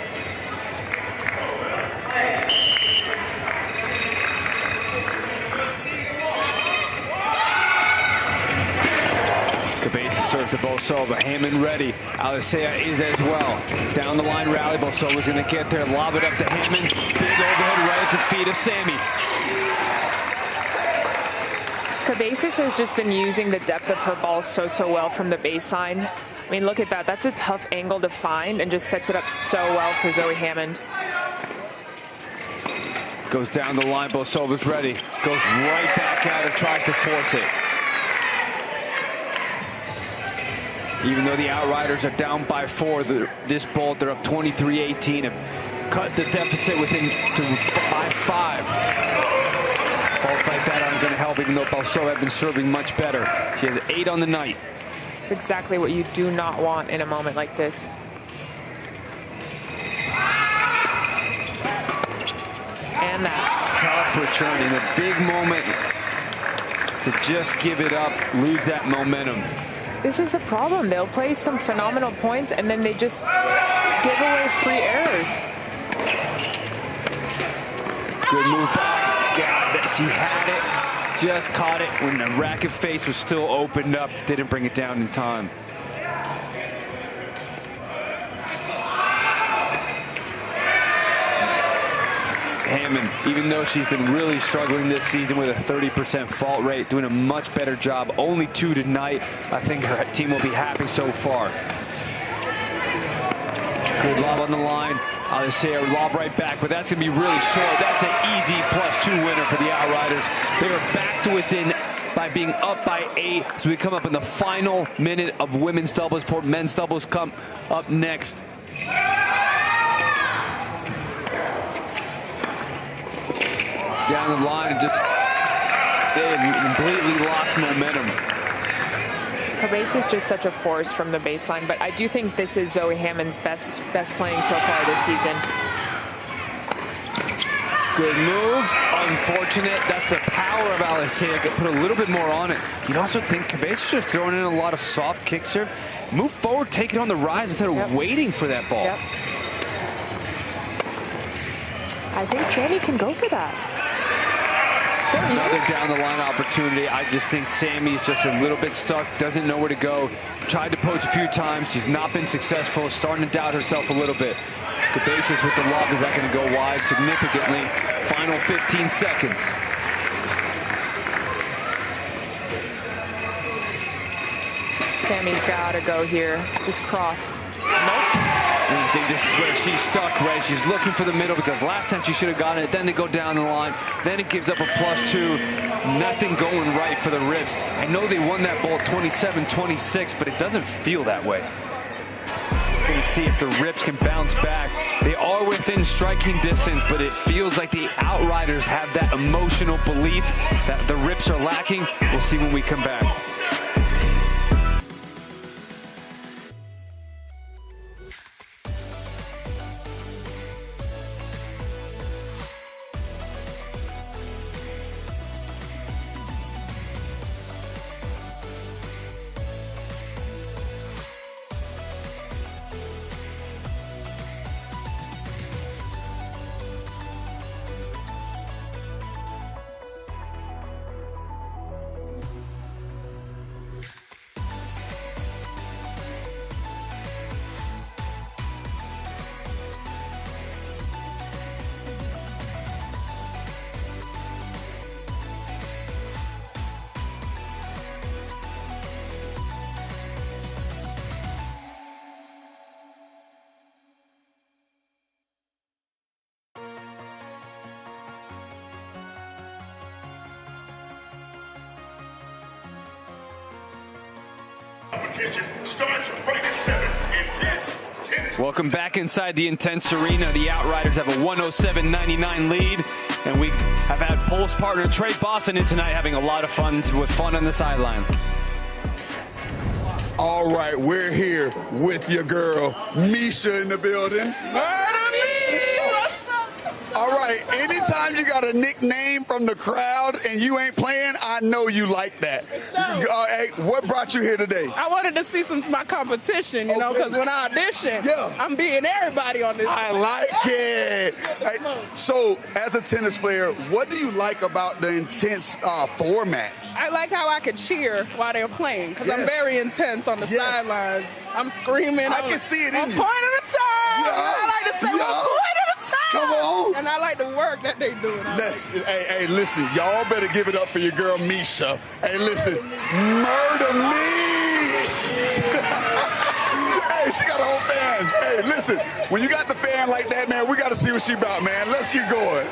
Cabeza serves to Bolsova. Hammond ready. Alisea is as well. Down the line rally. Bolsova's going to get there. Lob it up to Hammond. Big overhead right at the feet of Sammy. Cabezas has just been using the depth of her ball so well from the baseline. I mean, look at that. That's a tough angle to find and just sets it up so well for Zoe Hammond. Goes down the line. Bolsova's ready. Goes right back out and tries to force it. Even though the Outriders are down by 4, this ball, they're up 23-18. Have cut the deficit by 5. Faults like that aren't going to help, even though Bolsova have been serving much better. She has 8 on the night. It's exactly what you do not want in a moment like this. And that. Tough return in a big moment to just give it up, lose that momentum. This is the problem. They'll play some phenomenal points and then they just give away free errors. Good move back. Got it. She had it. Just caught it when the racket face was still opened up. Didn't bring it down in time. Hammond, even though she's been really struggling this season with a 30% fault rate, doing a much better job. Only 2 tonight. I think her team will be happy so far. Good lob on the line. Alisea lob right back, but that's going to be really short. That's an easy +2 winner for the Outriders. They are back to within by being up by 8. So we come up in the final minute of women's doubles before men's doubles come up next. Down the line and just they completely lost momentum. Cabeza is just such a force from the baseline, but I do think this is Zoe Hammond's best playing so far this season. Good move. Unfortunate. That's the power of Alisea. Put a little bit more on it. You'd also think Cabeza's just throwing in a lot of soft kick serve. Move forward, take it on the rise instead of waiting for that ball. Yep. I think Sammy can go for that. Another down the line opportunity. I just think Sammy's just a little bit stuck, doesn't know where to go. Tried to poach a few times. She's not been successful, starting to doubt herself a little bit. Cabezas with the lob. Is that going to go wide significantly? Final 15 seconds. Sammy's got to go here. Just cross. Nope. I think this is where she's stuck, Ray. She's looking for the middle because last time she should have gotten it. Then they go down the line. Then it gives up a +2. Nothing going right for the Rips. I know they won that ball 27-26, but it doesn't feel that way. Can you see if the Rips can bounce back. They are within striking distance, but it feels like the Outriders have that emotional belief that the Rips are lacking. We'll see when we come back. Competition starts right at 7. Intense tennis. Welcome back inside the Intense Arena. The Outriders have a 107-99 lead, and we have had Pulse partner Trey Boston in tonight having a lot of fun on the sideline. All right, we're here with your girl, Misha, in the building. All right, anytime you got a nickname from the crowd and you ain't playing, I know you like that. Hey, what brought you here today? I wanted to see my competition, you know, because when I audition, I'm beating everybody on this. I like it. Hey, so, as a tennis player, what do you like about the Intense format? I like how I can cheer while they're playing, because I'm very intense on the sidelines. I'm screaming. I can see it in I'm you. point at a time. I like to say, one point at a time. Come on. And I like the work that they do. Hey, listen, y'all better give it up for your girl, Misha. Hey, listen, Murder Mish. Hey, she got a whole fan. Hey, listen, when you got the fan like that, man, we got to see what she about, man. Let's get going.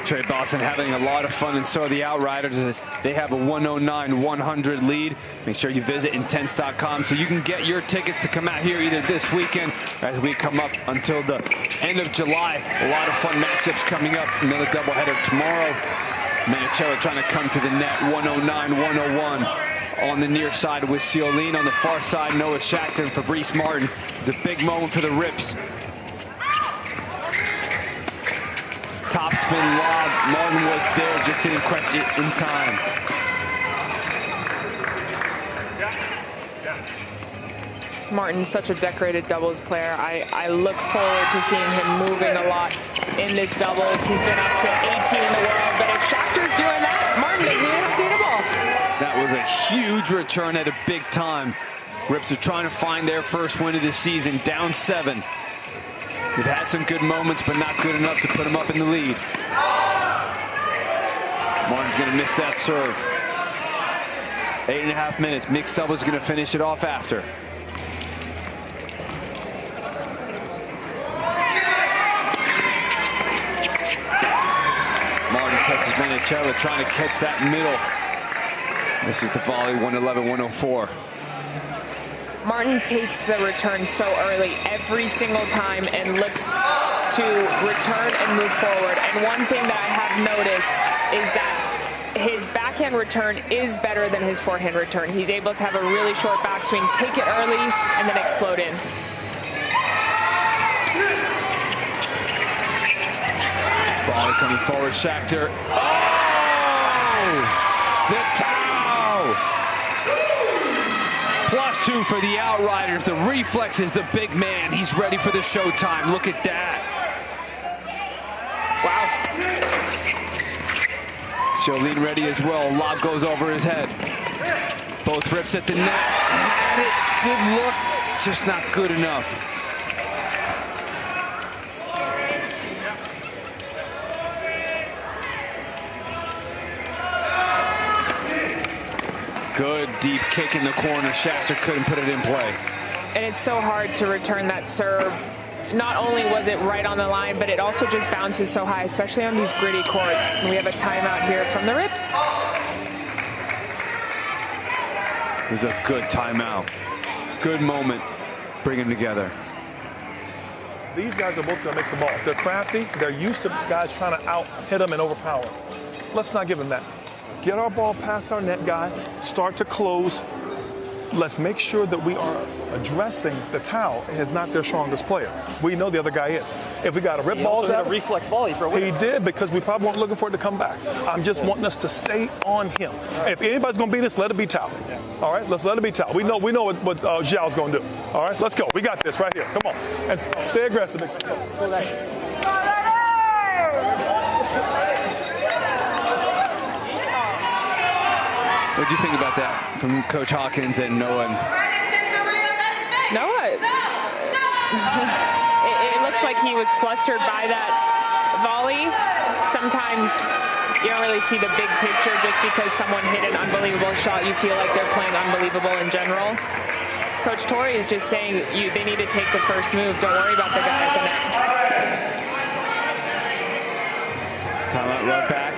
Trey Boston having a lot of fun, and so are the Outriders. They have a 109-100 lead. Make sure you visit Intense.com so you can get your tickets to come out here either this weekend as we come up until the end of July. A lot of fun matchups coming up. Another doubleheader tomorrow. Manicello trying to come to the net, 109-101 on the near side with Ciolin. On the far side, Noah Shachter and Fabrice Martin. It's a big moment for the Rips. Top spin lob. Martin was there, just didn't catch it in time. Martin's such a decorated doubles player. I look forward to seeing him moving a lot in this doubles. He's been up to 18 in the world, but if Schachter's doing that, Martin doesn't even have to hit a ball. That was a huge return at a big time. Rips are trying to find their first win of the season, down 7. They've had some good moments, but not good enough to put them up in the lead. Martin's going to miss that serve. 8.5 minutes. Mixed doubles is going to finish it off after. Martin catches Manicello, trying to catch that middle. This is the volley, 111-104. Martin takes the return so early every single time and looks to return and move forward. And one thing that I have noticed is that his backhand return is better than his forehand return. He's able to have a really short backswing, take it early, and then explode in. Ball coming forward, Shachter. Oh! The towel! +2 for the Outriders. The reflex is the big man. He's ready for the showtime. Look at that. Wow. Ciolin ready as well. Lob goes over his head. Both Rips at the net. Had it. Good look. Just not good enough. Good deep kick in the corner. Shachter couldn't put it in play. And it's so hard to return that serve. Not only was it right on the line, but it also just bounces so high, especially on these gritty courts. And we have a timeout here from the Rips. It was a good timeout. good moment. Bring them together. These guys are both going to make the balls. They're crafty. They're used to guys trying to out-hit them and overpower. Let's not give them that. Get our ball past our net guy. Start to close. Let's make sure that we are addressing the towel is not their strongest player. We know the other guy is. If we got to rip balls out, a reflex volley for a winner. He did, because we probably weren't looking for it to come back. I'm just wanting us to stay on him. If anybody's going to beat us, let it be Tao. All right, let's let it be Tao. We know what Zhao's going to do. All right, let's go. We got this right here. Come on, and stay aggressive. Go back. What do you think about that from Coach Hawkins and Noah? Noah, it looks like he was flustered by that volley. Sometimes you don't really see the big picture just because someone hit an unbelievable shot. You feel like they're playing unbelievable in general. Coach Torrey is just saying they need to take the first move. Don't worry about the guy at the net. Timeout, right back.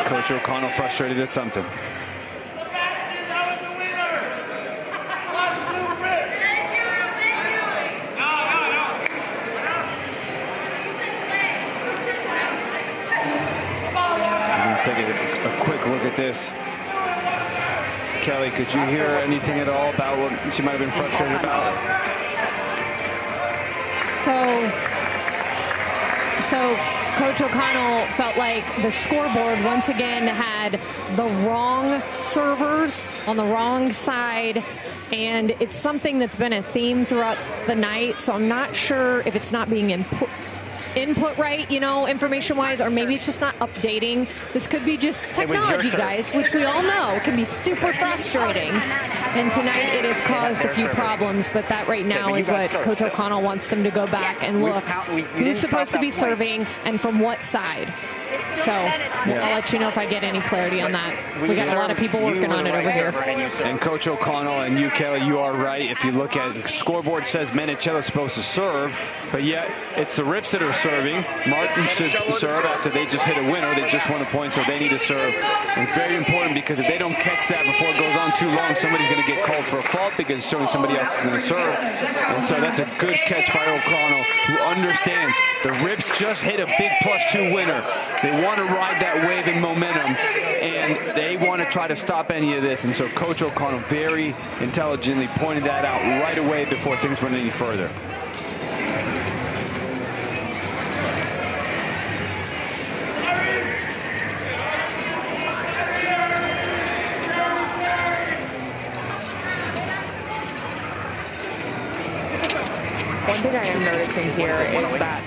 Coach O'Connell frustrated at something. Take a quick look at this. Kelly, could you hear anything at all about what she might have been frustrated about? So Coach O'Connell felt like the scoreboard once again had the wrong servers on the wrong side, and it's something that's been a theme throughout the night, so I'm not sure if it's not being input right, information-wise, or maybe it's just not updating. This could be just technology, guys, which we all know can be super frustrating. And tonight it has caused a few problems, but that right now is what Coach O'Connell wants them to go back and look who's supposed to be serving and from what side. So I'll let you know if I get any clarity on that. We got a lot of people working on it over here. And Coach O'Connell and you, Kelly, you are right. If you look at the scoreboard, says Menichella's supposed to serve, but yet it's the Rips that are serving. Martin should serve after they just hit a winner. They just won a point, so they need to serve. And it's very important because if they don't catch that before it goes on too long, somebody's going to get called for a fault because it's showing somebody else is going to serve. And so that's a good catch by O'Connell, who understands the Rips just hit a big +2 winner. They want to ride that wave in momentum, and they want to try to stop any of this. And so Coach O'Connell very intelligently pointed that out right away before things went any further. One thing I am noticing here is that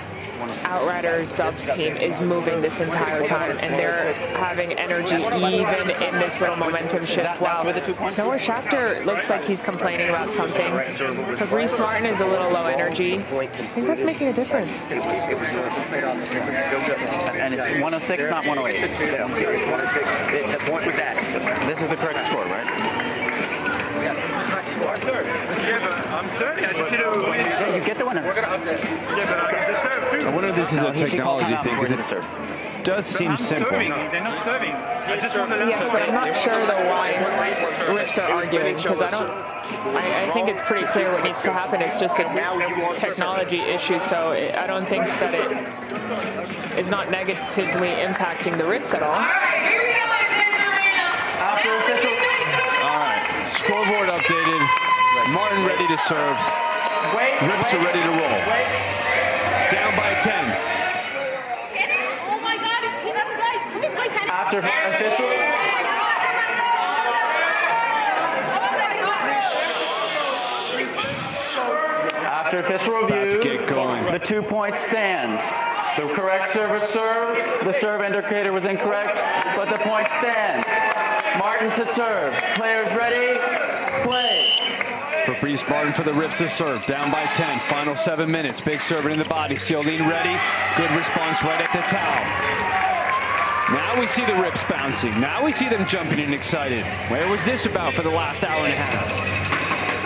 Outriders Dubs team is moving this entire time, and they're having energy even in this little momentum shift. Wow. Noah Schachter looks like he's complaining about something. Fabrice Martin is a little low energy. I think that's making a difference. And it's 106, not 108. It's 106. The point was that. This is the correct score, right? Yes. I'm third. I'm third. I just hit it. Yeah, you get the winner. We're going to update. Yeah, but I deserve too. I wonder if this is a technology thing, because it does seem simple. They're not serving. Yes, but I'm not sure though why Rips are arguing, because I think it's pretty clear what needs to happen. It's just a technology issue, so I don't think that it is not negatively impacting the Rips at all. All right, scoreboard updated. Martin ready to serve. Rips are ready to roll. Down by 10. Oh my God, it's 10 guys. Come here, play 10. After official. After official review, get going. The 2 points stand. The correct server served. The serve indicator was incorrect, but the points stand. Martin to serve. Players ready? Play. Fabrice Martin for the Rips to serve. Down by 10. Final 7 minutes. Big serve in the body. Ciolline ready. Good response right at the towel. Now we see the Rips bouncing. Now we see them jumping and excited. Where was this about for the last hour and a half?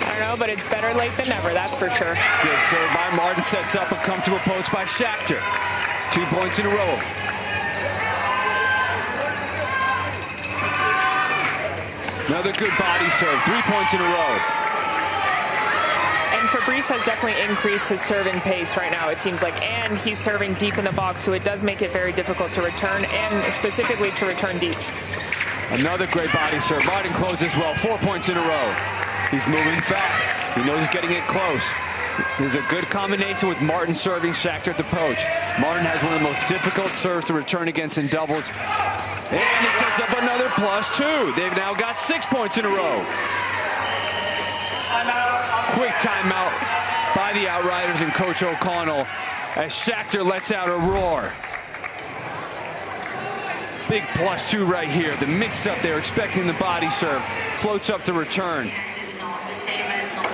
I don't know, but it's better late than never, that's for sure. Good serve by Martin. Sets up a comfortable post by Schachter. 2 points in a row. Another good body serve. 3 points in a row. And Fabrice has definitely increased his serving pace right now, it seems like, and he's serving deep in the box, so it does make it very difficult to return, and specifically to return deep. Another great body serve. Martin closes well, 4 points in a row. He's moving fast. He knows he's getting it close. There's a good combination with Martin serving, Schachter at the poach. Martin has one of the most difficult serves to return against in doubles. And he sets up another +2. They've now got 6 points in a row. Quick timeout by the Outriders and Coach O'Connell as Schachter lets out a roar. Big +2 right here. The mix-up there, expecting the body serve. Floats up the return.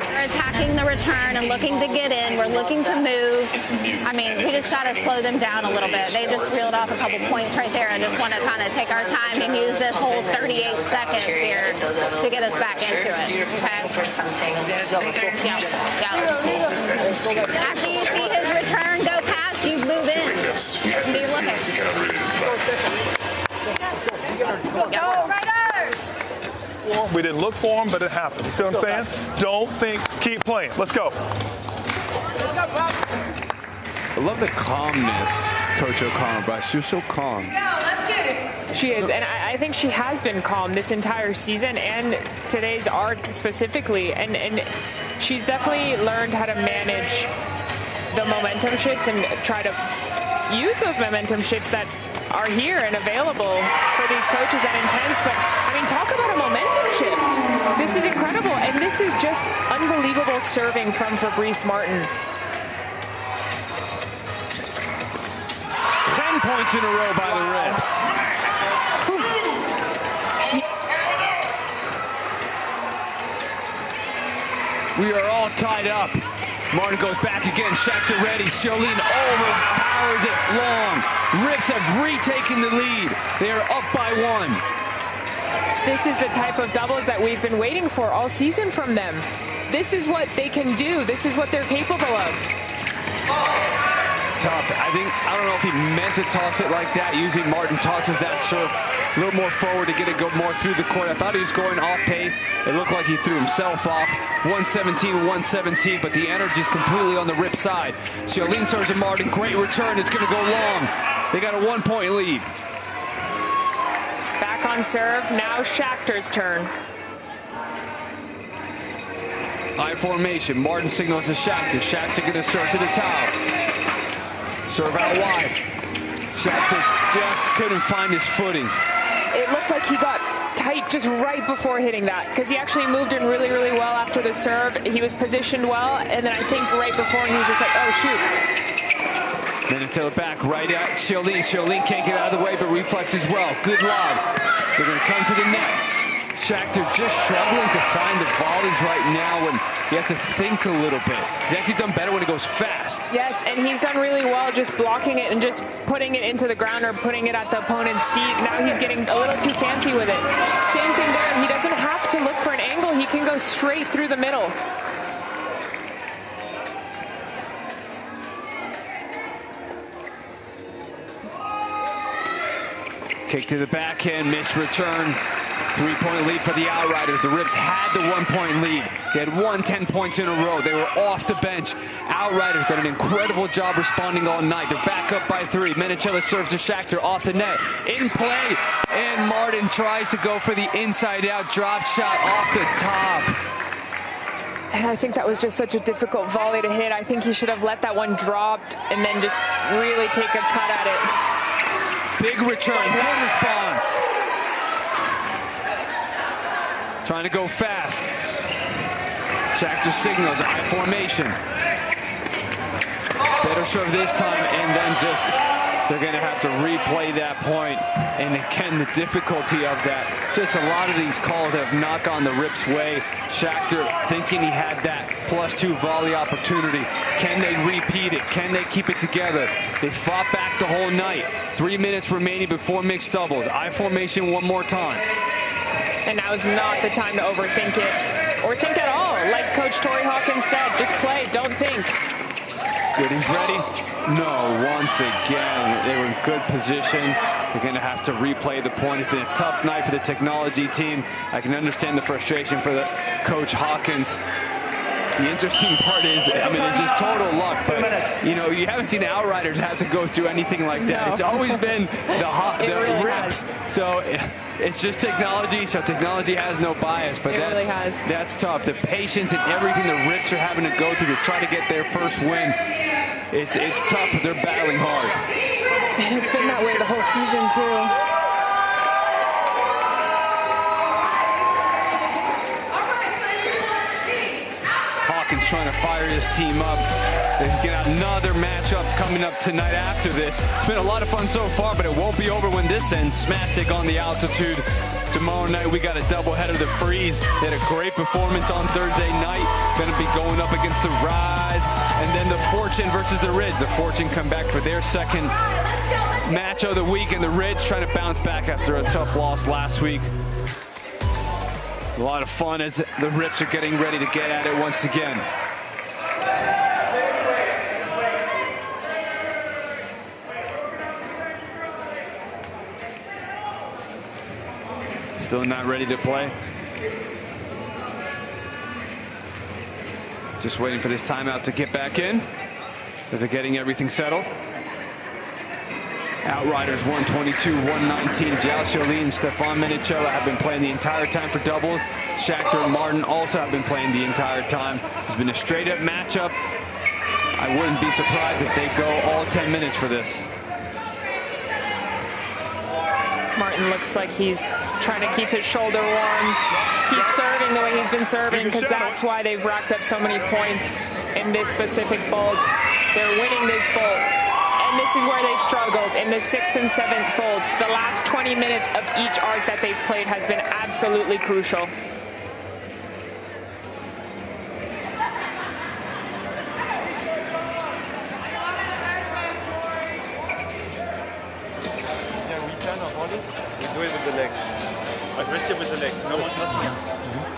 We're attacking the return and looking to get in. We're looking to move. I mean, we just got to slow them down a little bit. They just reeled off a couple points right there. I just want to kind of take our time and use this whole 38 seconds here to get us back into it. Okay? Yeah. After you see his return go past, you move in. Be looking. Go, Riders! We didn't look for him, but it happened. You see what I'm saying? Don't think, keep playing. Let's go. I love the calmness, Coach O'Connell, but she's so calm. Let's get it. She is, and I think she has been calm this entire season and today's arc specifically. And she's definitely learned how to manage the momentum shifts and try to use those momentum shifts that are here and available for these coaches at Intense. But I mean, talk about a momentum shift. This is incredible, and this is just unbelievable serving from Fabrice Martin. 10 points in a row by the Rips. We are all tied up. Martin goes back again. Schachter ready. Charlene overpowers it long. Rips have retaken the lead. They are up by 1. This is the type of doubles that we've been waiting for all season from them. This is what they can do. This is what they're capable of. Tough. I don't know if he meant to toss it like that. Usually Martin tosses that serve a little more forward to get it go more through the court. I thought he was going off pace. It looked like he threw himself off. 117, but the energy is completely on the Rip side. Charlene serves to Martin. Great return. It's going to go long. They got a 1-point lead. Back on serve. Now Schachter's turn. High formation. Martin signals to Schachter. Schachter going to serve to the top. Serve out wide. Schachter just couldn't find his footing. It looked like he got tight just right before hitting that, because he actually moved in really, really well after the serve. He was positioned well, and then I think right before he was just like, oh, shoot. Then until the back, right at Charlene. Charlene can't get out of the way, but reflex as well. Good lob. They're going to come to the net. Schachter just struggling to find the volleys right now when you have to think a little bit. He's actually done better when it goes fast. Yes, and he's done really well just blocking it and just putting it into the ground or putting it at the opponent's feet. Now he's getting a little too fancy with it. Same thing there. He doesn't have to look for an angle. He can go straight through the middle. Kick to the backhand, missed return. 3-point lead for the Outriders. The Rips had the 1-point lead. They had won 10 points in a row. They were off the bench. Outriders did an incredible job responding all night. They're back up by 3. Menechella serves to Schachter off the net. In play, and Martin tries to go for the inside-out drop shot off the top. And I think that was just such a difficult volley to hit. I think he should have let that one drop and then just really take a cut at it. Big return, good response. Trying to go fast. Schachter signals, I formation. Better serve this time, and then just, they're going to have to replay that point. And again, the difficulty of that. Just a lot of these calls have not gone the Rips' way. Schachter thinking he had that +2 volley opportunity. Can they repeat it? Can they keep it together? They fought back the whole night. 3 minutes remaining before mixed doubles. I formation one more time. And now is not the time to overthink it or think at all. Like Coach Tori Hawkins said, just play, don't think. Good, he's ready. No, once again, they were in good position. They're going to have to replay the point. It's been a tough night for the technology team. I can understand the frustration for the Coach Hawkins. The interesting part is, I mean, it's just total luck. But, you know, you haven't seen the Outriders have to go through anything like that. No. It's always been the really rips. So it's just technology. So technology has no bias. But that's tough. The patience and everything the rips are having to go through to try to get their first win. It's tough, but they're battling hard. And it's been that way the whole season, too. Trying to fire his team up. They get another matchup coming up tonight after this. It's been a lot of fun so far, but it won't be over when this ends. Smatzig on the altitude. Tomorrow night we got a doubleheader. The Freeze. They had a great performance on Thursday night. Going to be going up against the Rise, and then the Fortune versus the Ridge. The Fortune come back for their second match of the week, and the Ridge trying to bounce back after a tough loss last week. A lot of fun as the Rips are getting ready to get at it once again. Still not ready to play. Just waiting for this timeout to get back in as they're getting everything settled. Outriders 122-119. Xiaoxiuli and Stefan Minichella have been playing the entire time for doubles. Schachter and Martin also have been playing the entire time. It's been a straight-up matchup. I wouldn't be surprised if they go all 10 minutes for this. Martin looks like he's trying to keep his shoulder warm, keep serving the way he's been serving, because that's why they've racked up so many points in this specific bolt. They're winning this bolt. And this is where they've struggled in the 6th and 7th bolts. The last 20 minutes of each arc that they've played has been absolutely crucial. We do it with the legs. Aggressive with the legs. No, nothing else.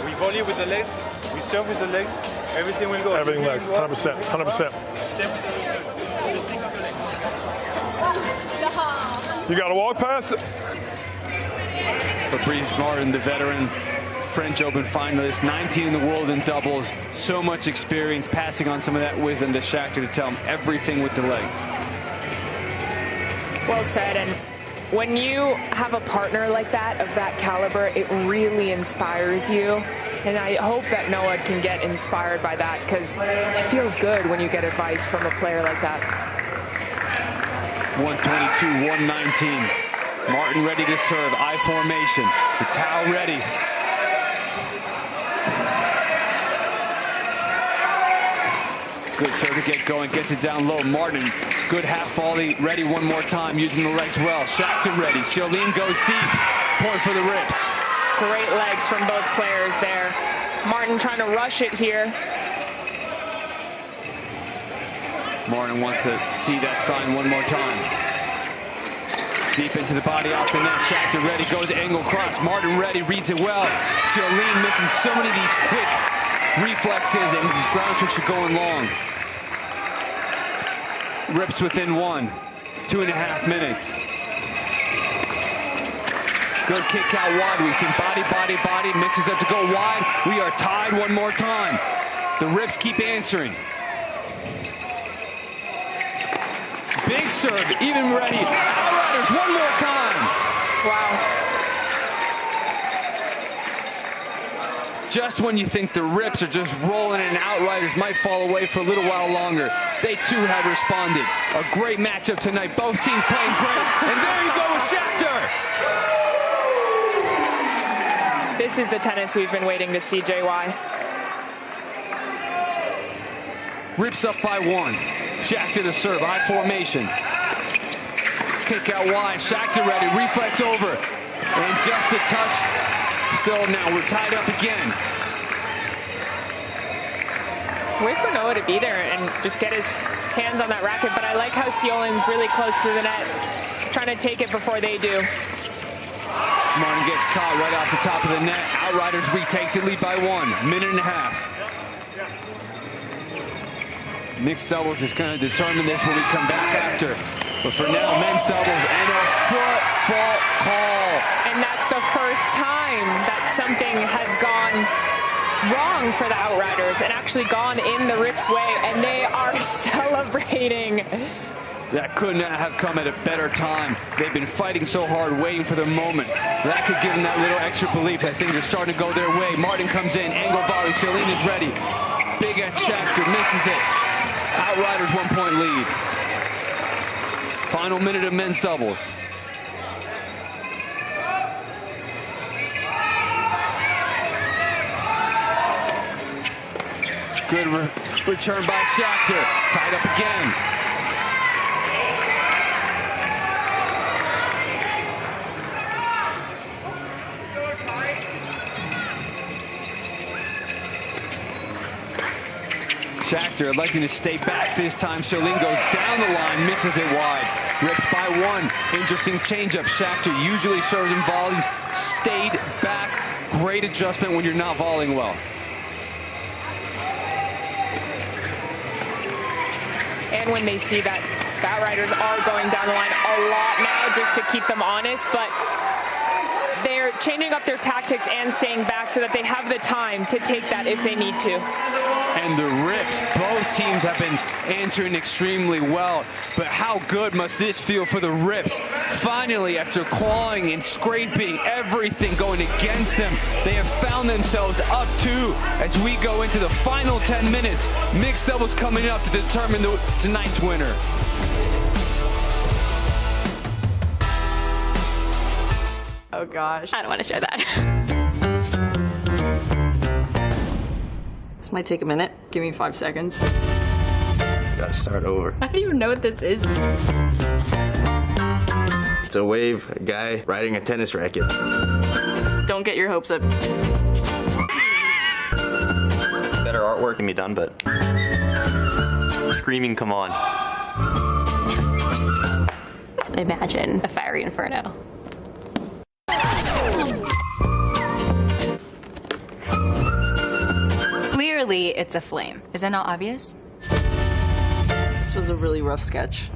We volley with the legs. We serve with the legs. Everything will go. Everything legs. 100%. 100%. You got to walk past it. Fabrice Martin, the veteran French Open finalist, 19 in the world in doubles. So much experience, passing on some of that wisdom to Schachter to tell him everything with the legs. Well said. And when you have a partner like that, of that caliber, it really inspires you. And I hope that Noah can get inspired by that, because it feels good when you get advice from a player like that. 122-119. Martin ready to serve. I formation. The towel ready. Good serve to get going. Gets it down low. Martin, good half volley. Ready one more time. Using the legs well. Schachter ready. Xiaolin goes deep. Point for the Rips. Great legs from both players there. Martin trying to rush it here. Martin wants to see that sign one more time. Deep into the body, off the net. Schachter ready, goes angle cross. Martin ready, reads it well. Xiaolin missing so many of these quick reflexes, and these ground tricks are going long. Rips within 2.5 minutes. Good kick out wide. We've seen body, body, body. Mixes up to go wide. We are tied one more time. The Rips keep answering. Big serve, even ready. Outriders one more time. Wow. Just when you think the Rips are just rolling and Outriders might fall away for a little while longer, they too have responded. A great matchup tonight. Both teams playing great. And there you go with Schachter. This is the tennis we've been waiting to see, JY. Rips up by 1. Schachter to serve, high formation. Kick out wide, Schachter ready, reflex over. And just a touch. Still now, we're tied up again. Wait for Noah to be there and just get his hands on that racket, but I like how Siolin's really close to the net, trying to take it before they do. Martin gets caught right off the top of the net. Outriders retake the lead by 1.5 minutes. Mixed doubles is going to determine this when we come back after. But for now, men's doubles and a foot fault call. And that's the first time that something has gone wrong for the Outriders and actually gone in the Rips' way, and they are celebrating. That could not have come at a better time. They've been fighting so hard, waiting for their moment. That could give them that little extra belief that things are starting to go their way. Martin comes in, angle volley, Celine is ready. Big at Schechter, misses it. Outriders 1-point lead. Final minute of men's doubles. Good return by Schechter. Tied up again. Schechter electing to stay back this time. Celine goes down the line, misses it wide. Rips by 1. Interesting changeup. Schechter usually serves in volleys. Stayed back. Great adjustment when you're not volleying well. And when they see that the Outriders are going down the line a lot now just to keep them honest, but they're changing up their tactics and staying back so that they have the time to take that if they need to. And the Rips, both teams have been answering extremely well. But how good must this feel for the Rips? Finally, after clawing and scraping everything going against them, they have found themselves up 2 as we go into the final 10 minutes. Mixed doubles coming up to determine tonight's winner. Oh gosh, I don't want to share that. This might take a minute. Give me 5 seconds. Gotta start over. I don't even know what this is. It's a wave, a guy riding a tennis racket. Don't get your hopes up. Better artwork can be done, but screaming, come on. Imagine a fiery inferno. Clearly, it's a flame. Is that not obvious? This was a really rough sketch.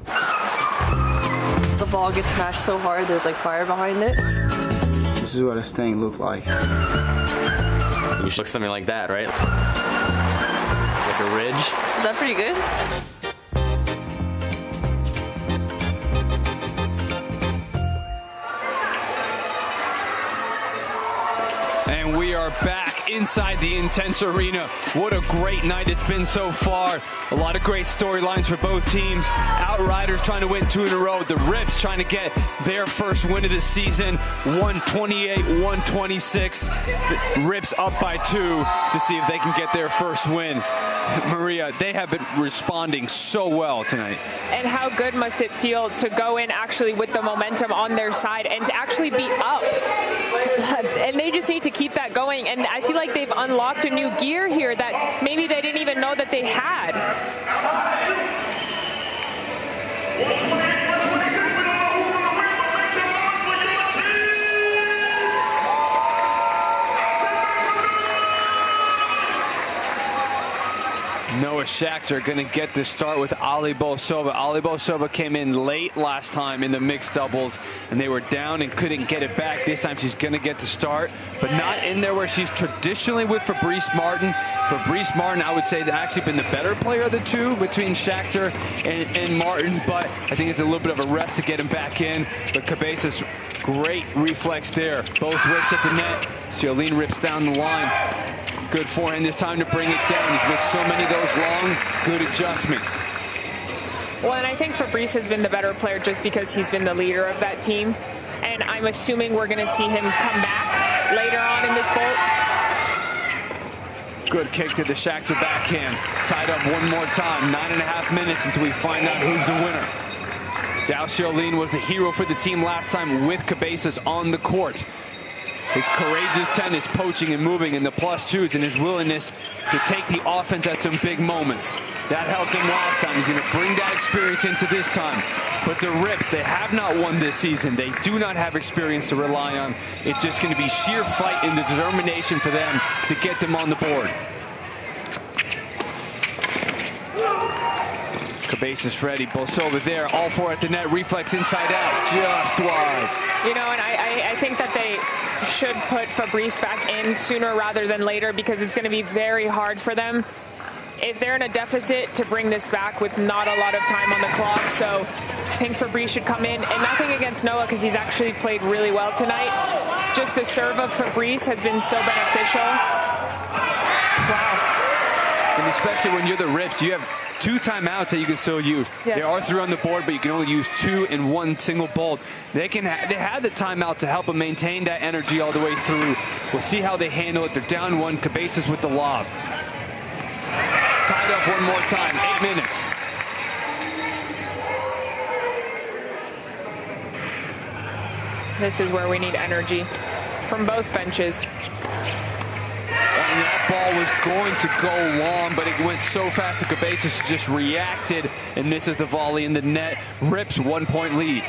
The ball gets smashed so hard, there's like fire behind it. This is what this thing looked like. You should look something like that, right? Like a ridge. Is that pretty good? And we are back inside the Intense Arena. What a great night it's been so far. A lot of great storylines for both teams. Outriders trying to win 2 in a row. The Rips trying to get their first win of the season. 128-126. Rips up by 2 to see if they can get their first win. Maria, they have been responding so well tonight. And how good must it feel to go in actually with the momentum on their side and to actually be up. And they just need to keep that going. And I feel like they've unlocked a new gear here that maybe they didn't even know that they had. Noah Schechter going to get the start with Ali Bosova. Ali Bosova came in late last time in the mixed doubles, and they were down and couldn't get it back. This time she's going to get the start, but not in there where she's traditionally with Fabrice Martin. Fabrice Martin, I would say, has actually been the better player of the two between Schechter and Martin, but I think it's a little bit of a rest to get him back in. But Cabezas, great reflex there. Both rips at the net. Celine rips down the line. Good forehand this time to bring it down. He's missed so many of those long. Good adjustment. Well, and I think Fabrice has been the better player just because he's been the leader of that team. And I'm assuming we're going to see him come back later on in this bolt. Good kick to the Schechter backhand. Tied up one more time. 9.5 minutes until we find out who's the winner. Zhao Xiaolin was the hero for the team last time with Cabezas on the court. His courageous tennis, poaching and moving, and the +2s, and his willingness to take the offense at some big moments. That helped him last time. He's going to bring that experience into this time. But the Rips, they have not won this season. They do not have experience to rely on. It's just going to be sheer fight and the determination for them to get them on the board. Cabezas ready. Bolsova there. All four at the net. Reflex inside out. Just wide. You know, and I think that they should put Fabrice back in sooner rather than later, because it's going to be very hard for them if they're in a deficit to bring this back with not a lot of time on the clock. So I think Fabrice should come in, and nothing against Noah because he's actually played really well tonight. Just the serve of Fabrice has been so beneficial. Wow. And especially when you're the Rips, you have 2 timeouts that you can still use. Yes. There are 3 on the board, but you can only use 2 in one single bolt. They had the timeout to help them maintain that energy all the way through. We'll see how they handle it. They're down 1. Cabezas with the lob. Tied up one more time. 8 minutes. This is where we need energy from both benches. And that ball was going to go long, but it went so fast that Cabezas just reacted and misses the volley in the net. Rips 1-point lead.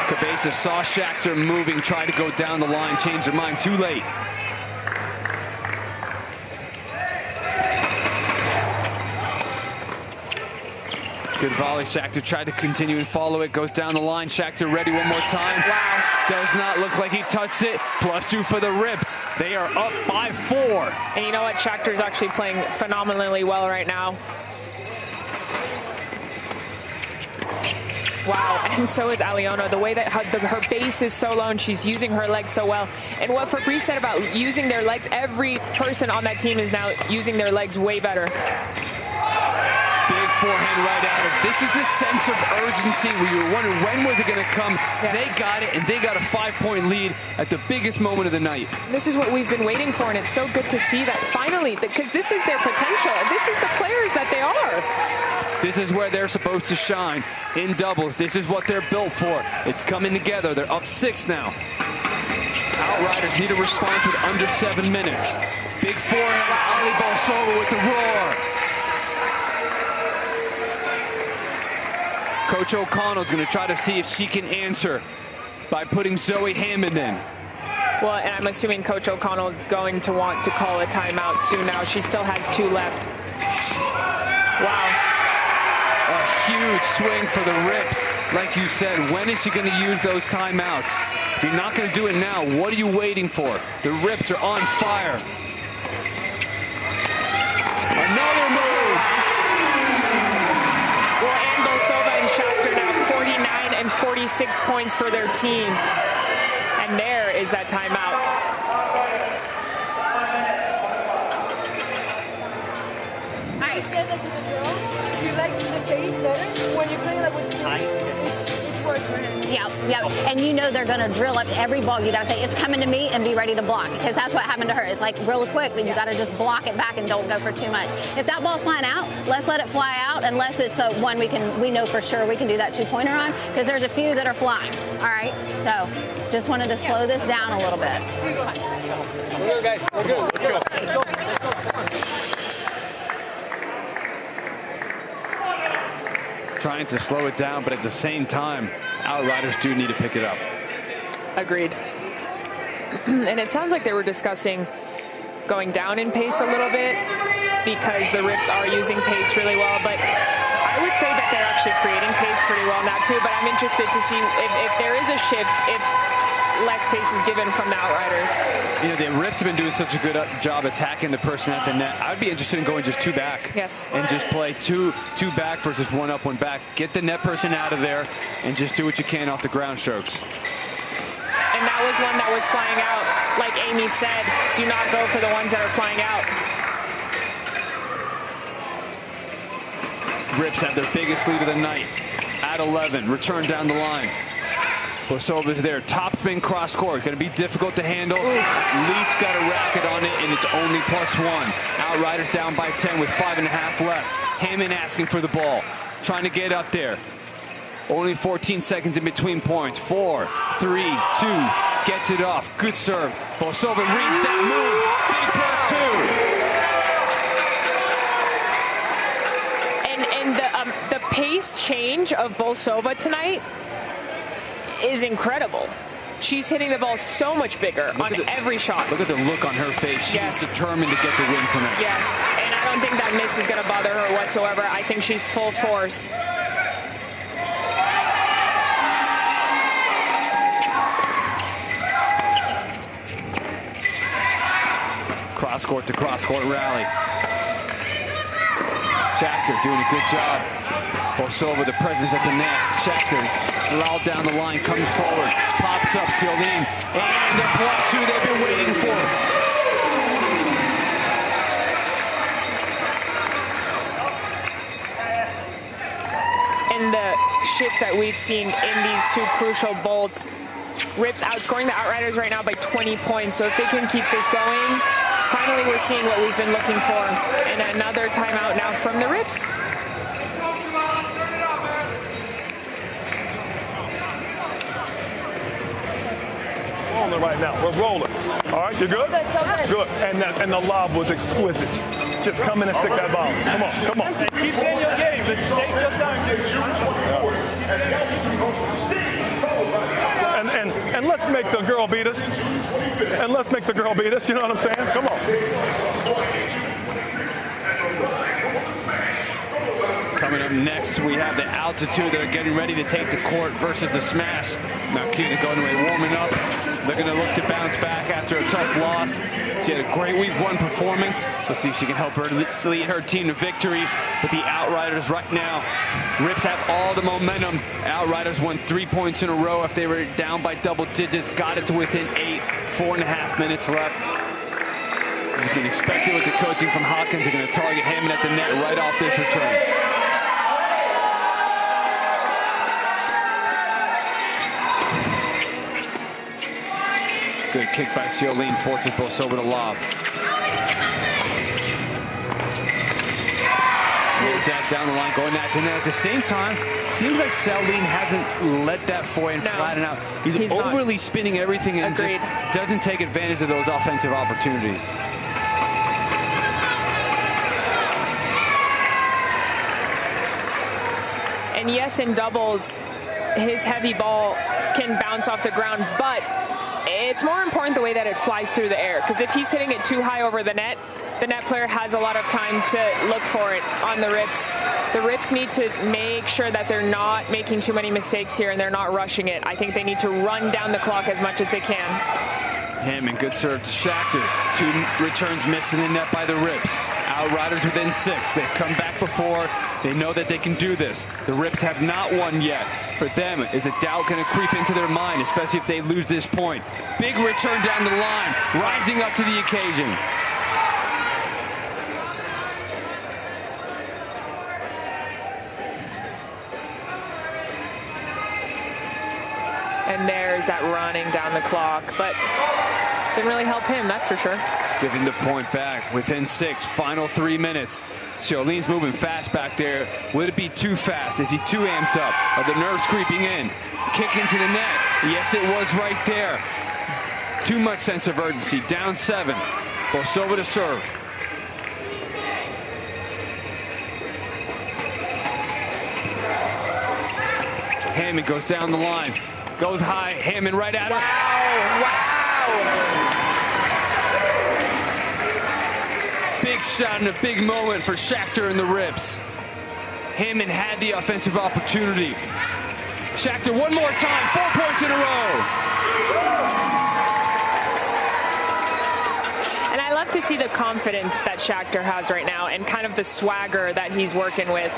Cabezas saw Schachter moving, tried to go down the line, changed their mind too late. Good volley. Schachter tried to continue and follow it. Goes down the line. Schachter ready one more time. Wow. Does not look like he touched it. +2 for the Rips. They are up by 4. And you know what? Schachter's actually playing phenomenally well right now. Wow, and so is Aliona. The way that her base is so low and she's using her legs so well. And what Fabrice said about using their legs, every person on that team is now using their legs way better. Big forehand right at her. This is the sense of urgency where you were wondering when was it going to come. Yes. They got it, and they got a 5-point lead at the biggest moment of the night. This is what we've been waiting for, and it's so good to see that finally, because this is their potential. This is the players that they are. This is where they're supposed to shine in doubles. This is what they're built for. It's coming together. They're up 6 now. Outriders need a response with under 7 minutes. Big forehand, Ali Bolsova with the roar. Coach O'Connell's going to try to see if she can answer by putting Zoe Hammond in. Well, and I'm assuming Coach O'Connell is going to want to call a timeout soon now. She still has 2 left. Wow. A huge swing for the Rips. Like you said, when is she going to use those timeouts? If you're not going to do it now, what are you waiting for? The Rips are on fire. Another move. Well, and Bolsova and Schachter now 49 and 46 points for their team. And there is that timeout. I said that to the girl. You like the taste better when you play like with it's worse for him. Yeah. And you know they're going to drill up every ball. You got to say, it's coming to me, and be ready to block. Because that's what happened to her. It's like real quick, but you got to just block it back and don't go for too much. If that ball's flying out, let's let it fly out, unless it's one we know for sure we can do that 2-pointer on, because there's a few that are flying. All right? So just wanted to slow this down a little bit. We're good, guys. We're good. Let's go. Trying to slow it down, but at the same time, Outriders do need to pick it up. Agreed. And it sounds like they were discussing going down in pace a little bit because the Rips are using pace really well. But I would say that they're actually creating pace pretty well now too. But I'm interested to see if there is a shift, if less pace is given from the Outriders. You know, the Rips have been doing such a good job attacking the person at the net. I'd be interested in going just 2 back. Yes. And just play two back versus 1 up, 1 back. Get the net person out of there and just do what you can off the ground strokes. And that was one that was flying out. Like Amy said, do not go for the ones that are flying out. Rips have their biggest lead of the night at 11. Return down the line. Bolsova's there. Top spin cross court. Going to be difficult to handle. At least got a racket on it, and it's only +1. Outriders down by 10 with 5.5 left. Hammond asking for the ball. Trying to get up there. Only 14 seconds in between points. 4, 3, 2. Gets it off. Good serve. Bolsova reads that move. Big +2. And the pace change of Bolsova tonight is incredible. she's hitting the ball so much bigger on every shot. Look at the look on her face. She's determined to get the win tonight. Yes, and I don't think that miss is going to bother her whatsoever. I think she's full force. Cross-court to cross-court rally. Schachter doing a good job. Bolsova, the presence at the net. Schachter, loud down the line, comes forward, pops up, Ciolin, and the plus two they've been waiting for. And the shift that we've seen in these two crucial bolts. Rips outscoring the Outriders right now by 20 points. So if they can keep this going, finally we're seeing what we've been looking for. And another timeout now from the Rips. Rolling right now. We're rolling. All right, you good? Good. And the lob was exquisite. Just come in and stick that ball. Come on, come on. Keep in your game. Let's take your time. And let's make the girl beat us. And let's make the girl beat us. You know what I'm saying? Come on. Coming up next, we have the Altitude that are getting ready to take the court versus the Smash. Now Keita going away, warming up. They're going to look to bounce back after a tough loss. She had a great week one performance. Let's see if she can help her lead her team to victory. But the Outriders right now, Rips have all the momentum. Outriders won 3 points in a row after they were down by double digits. Got it to within 8, 4.5 minutes left. You can expect it with the coaching from Hawkins. They're going to target Hammond at the net right off this return. Good kick by Ciolin, forces Bolsova to lob. That down the line, going at the net. At the same time, seems like Ciolin hasn't let that forehand flatten out. He's overly spinning everything and just doesn't take advantage of those offensive opportunities. And yes, in doubles, his heavy ball can bounce off the ground, but it's more important the way that it flies through the air, because if he's hitting it too high over the net player has a lot of time to look for it on the Rips. The Rips need to make sure that they're not making too many mistakes here and they're not rushing it. I think they need to run down the clock as much as they can. Hammond, good serve to Schachter. 2 returns missed in the net by the Rips. Outriders within 6. They've come back before. They know that they can do this. The Rips have not won yet. For them, is the doubt going to creep into their mind, especially if they lose this point? Big return down the line, rising up to the occasion. And there's that running down the clock, but didn't really help him, that's for sure. Giving the point back within 6, final 3 minutes. Ciolin's moving fast back there. Would it be too fast? Is he too amped up? Are the nerves creeping in? Kick into the net. Yes, it was right there. Too much sense of urgency. Down 7. Bolsova to serve. Hammond goes down the line. Goes high. Hammond right at her. Wow! Big shot and a big moment for Schachter and the Rips. Hammond had the offensive opportunity. Schachter one more time. 4 points in a row. And I love to see the confidence that Schachter has right now and kind of the swagger that he's working with.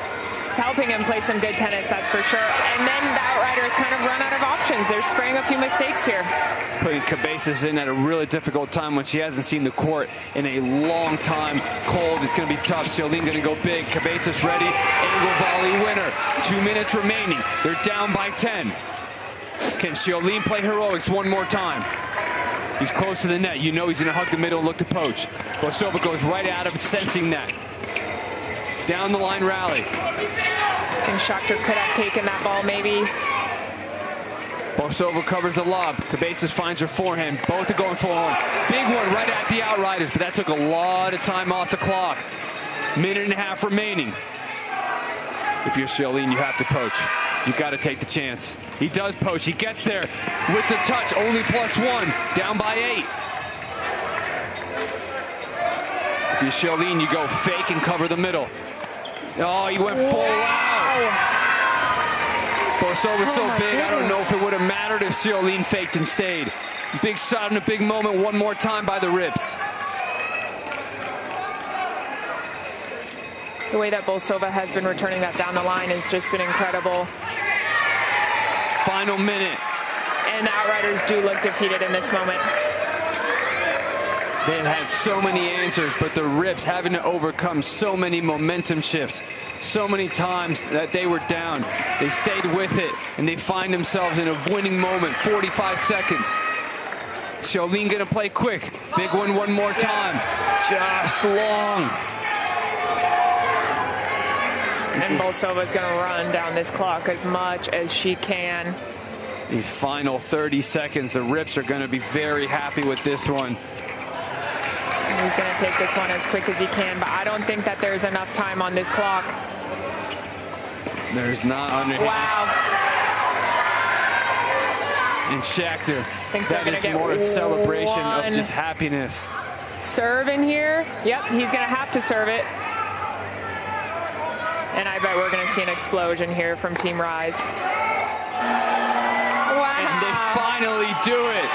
It's helping him play some good tennis, that's for sure. And then the Outriders kind of run out of options. They're spraying a few mistakes here. Putting Cabezas in at a really difficult time when she hasn't seen the court in a long time. Cold, it's going to be tough. Ciolin going to go big. Cabezas ready. Angle volley winner. 2 minutes remaining. They're down by 10. Can Ciolin play heroics one more time? He's close to the net. You know he's going to hug the middle and look to poach. Bolsova goes right out of it, sensing that. Down the line rally. I think Schachter could have taken that ball maybe. Bolsova covers the lob. Cabezas finds her forehand. Both are going forward. Big one right at the Outriders, but that took a lot of time off the clock. 1.5 minutes remaining. If you're Ciolin, you have to poach. You got to take the chance. He does poach. He gets there with the touch. Only +1. Down by 8. If you're Charlene, you go fake and cover the middle. Oh, he went full out. Bolsova's so big, I don't know if it would have mattered if Charlene faked and stayed. Big shot in a big moment. One more time by the Rips. The way that Bolsova has been returning that down the line has just been incredible. Final minute. And the Outriders do look defeated in this moment. They've had so many answers, but the Rips having to overcome so many momentum shifts. So many times that they were down. They stayed with it, and they find themselves in a winning moment. 45 seconds. Charlene gonna play quick. Big one more time. Just long. And Bolsova's going to run down this clock as much as she can. These final 30 seconds, the Rips are going to be very happy with this one. He's going to take this one as quick as he can, but I don't think that there's enough time on this clock. There's not under here. Wow. And Schachter, Think that is more a celebration of just happiness. Serve in here. Yep, he's going to have to serve it. And I bet we're going to see an explosion here from Team Rise. Wow. And they finally do it.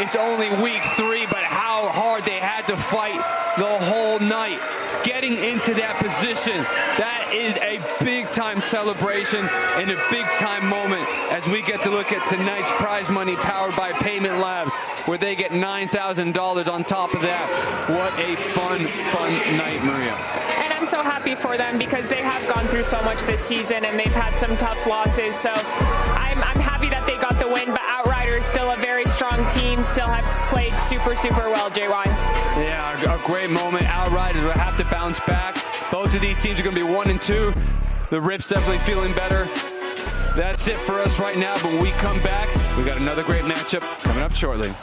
It's only week 3, but how hard they had to fight the whole night. Getting into that position, that is a big-time celebration and a big-time moment as we get to look at tonight's prize money powered by Payment Labs, where they get $9,000 on top of that. What a fun night, Maria. And I'm so happy for them because they have gone through so much this season and they've had some tough losses. So I'm happy that they got the win, but Outriders still a very strong team, still have played super well, JY. Yeah, a great moment. Outriders will have to bounce back. Both of these teams are going to be 1 and 2. The Rips definitely feeling better. That's it for us right now, but when we come back, we got another great matchup coming up shortly.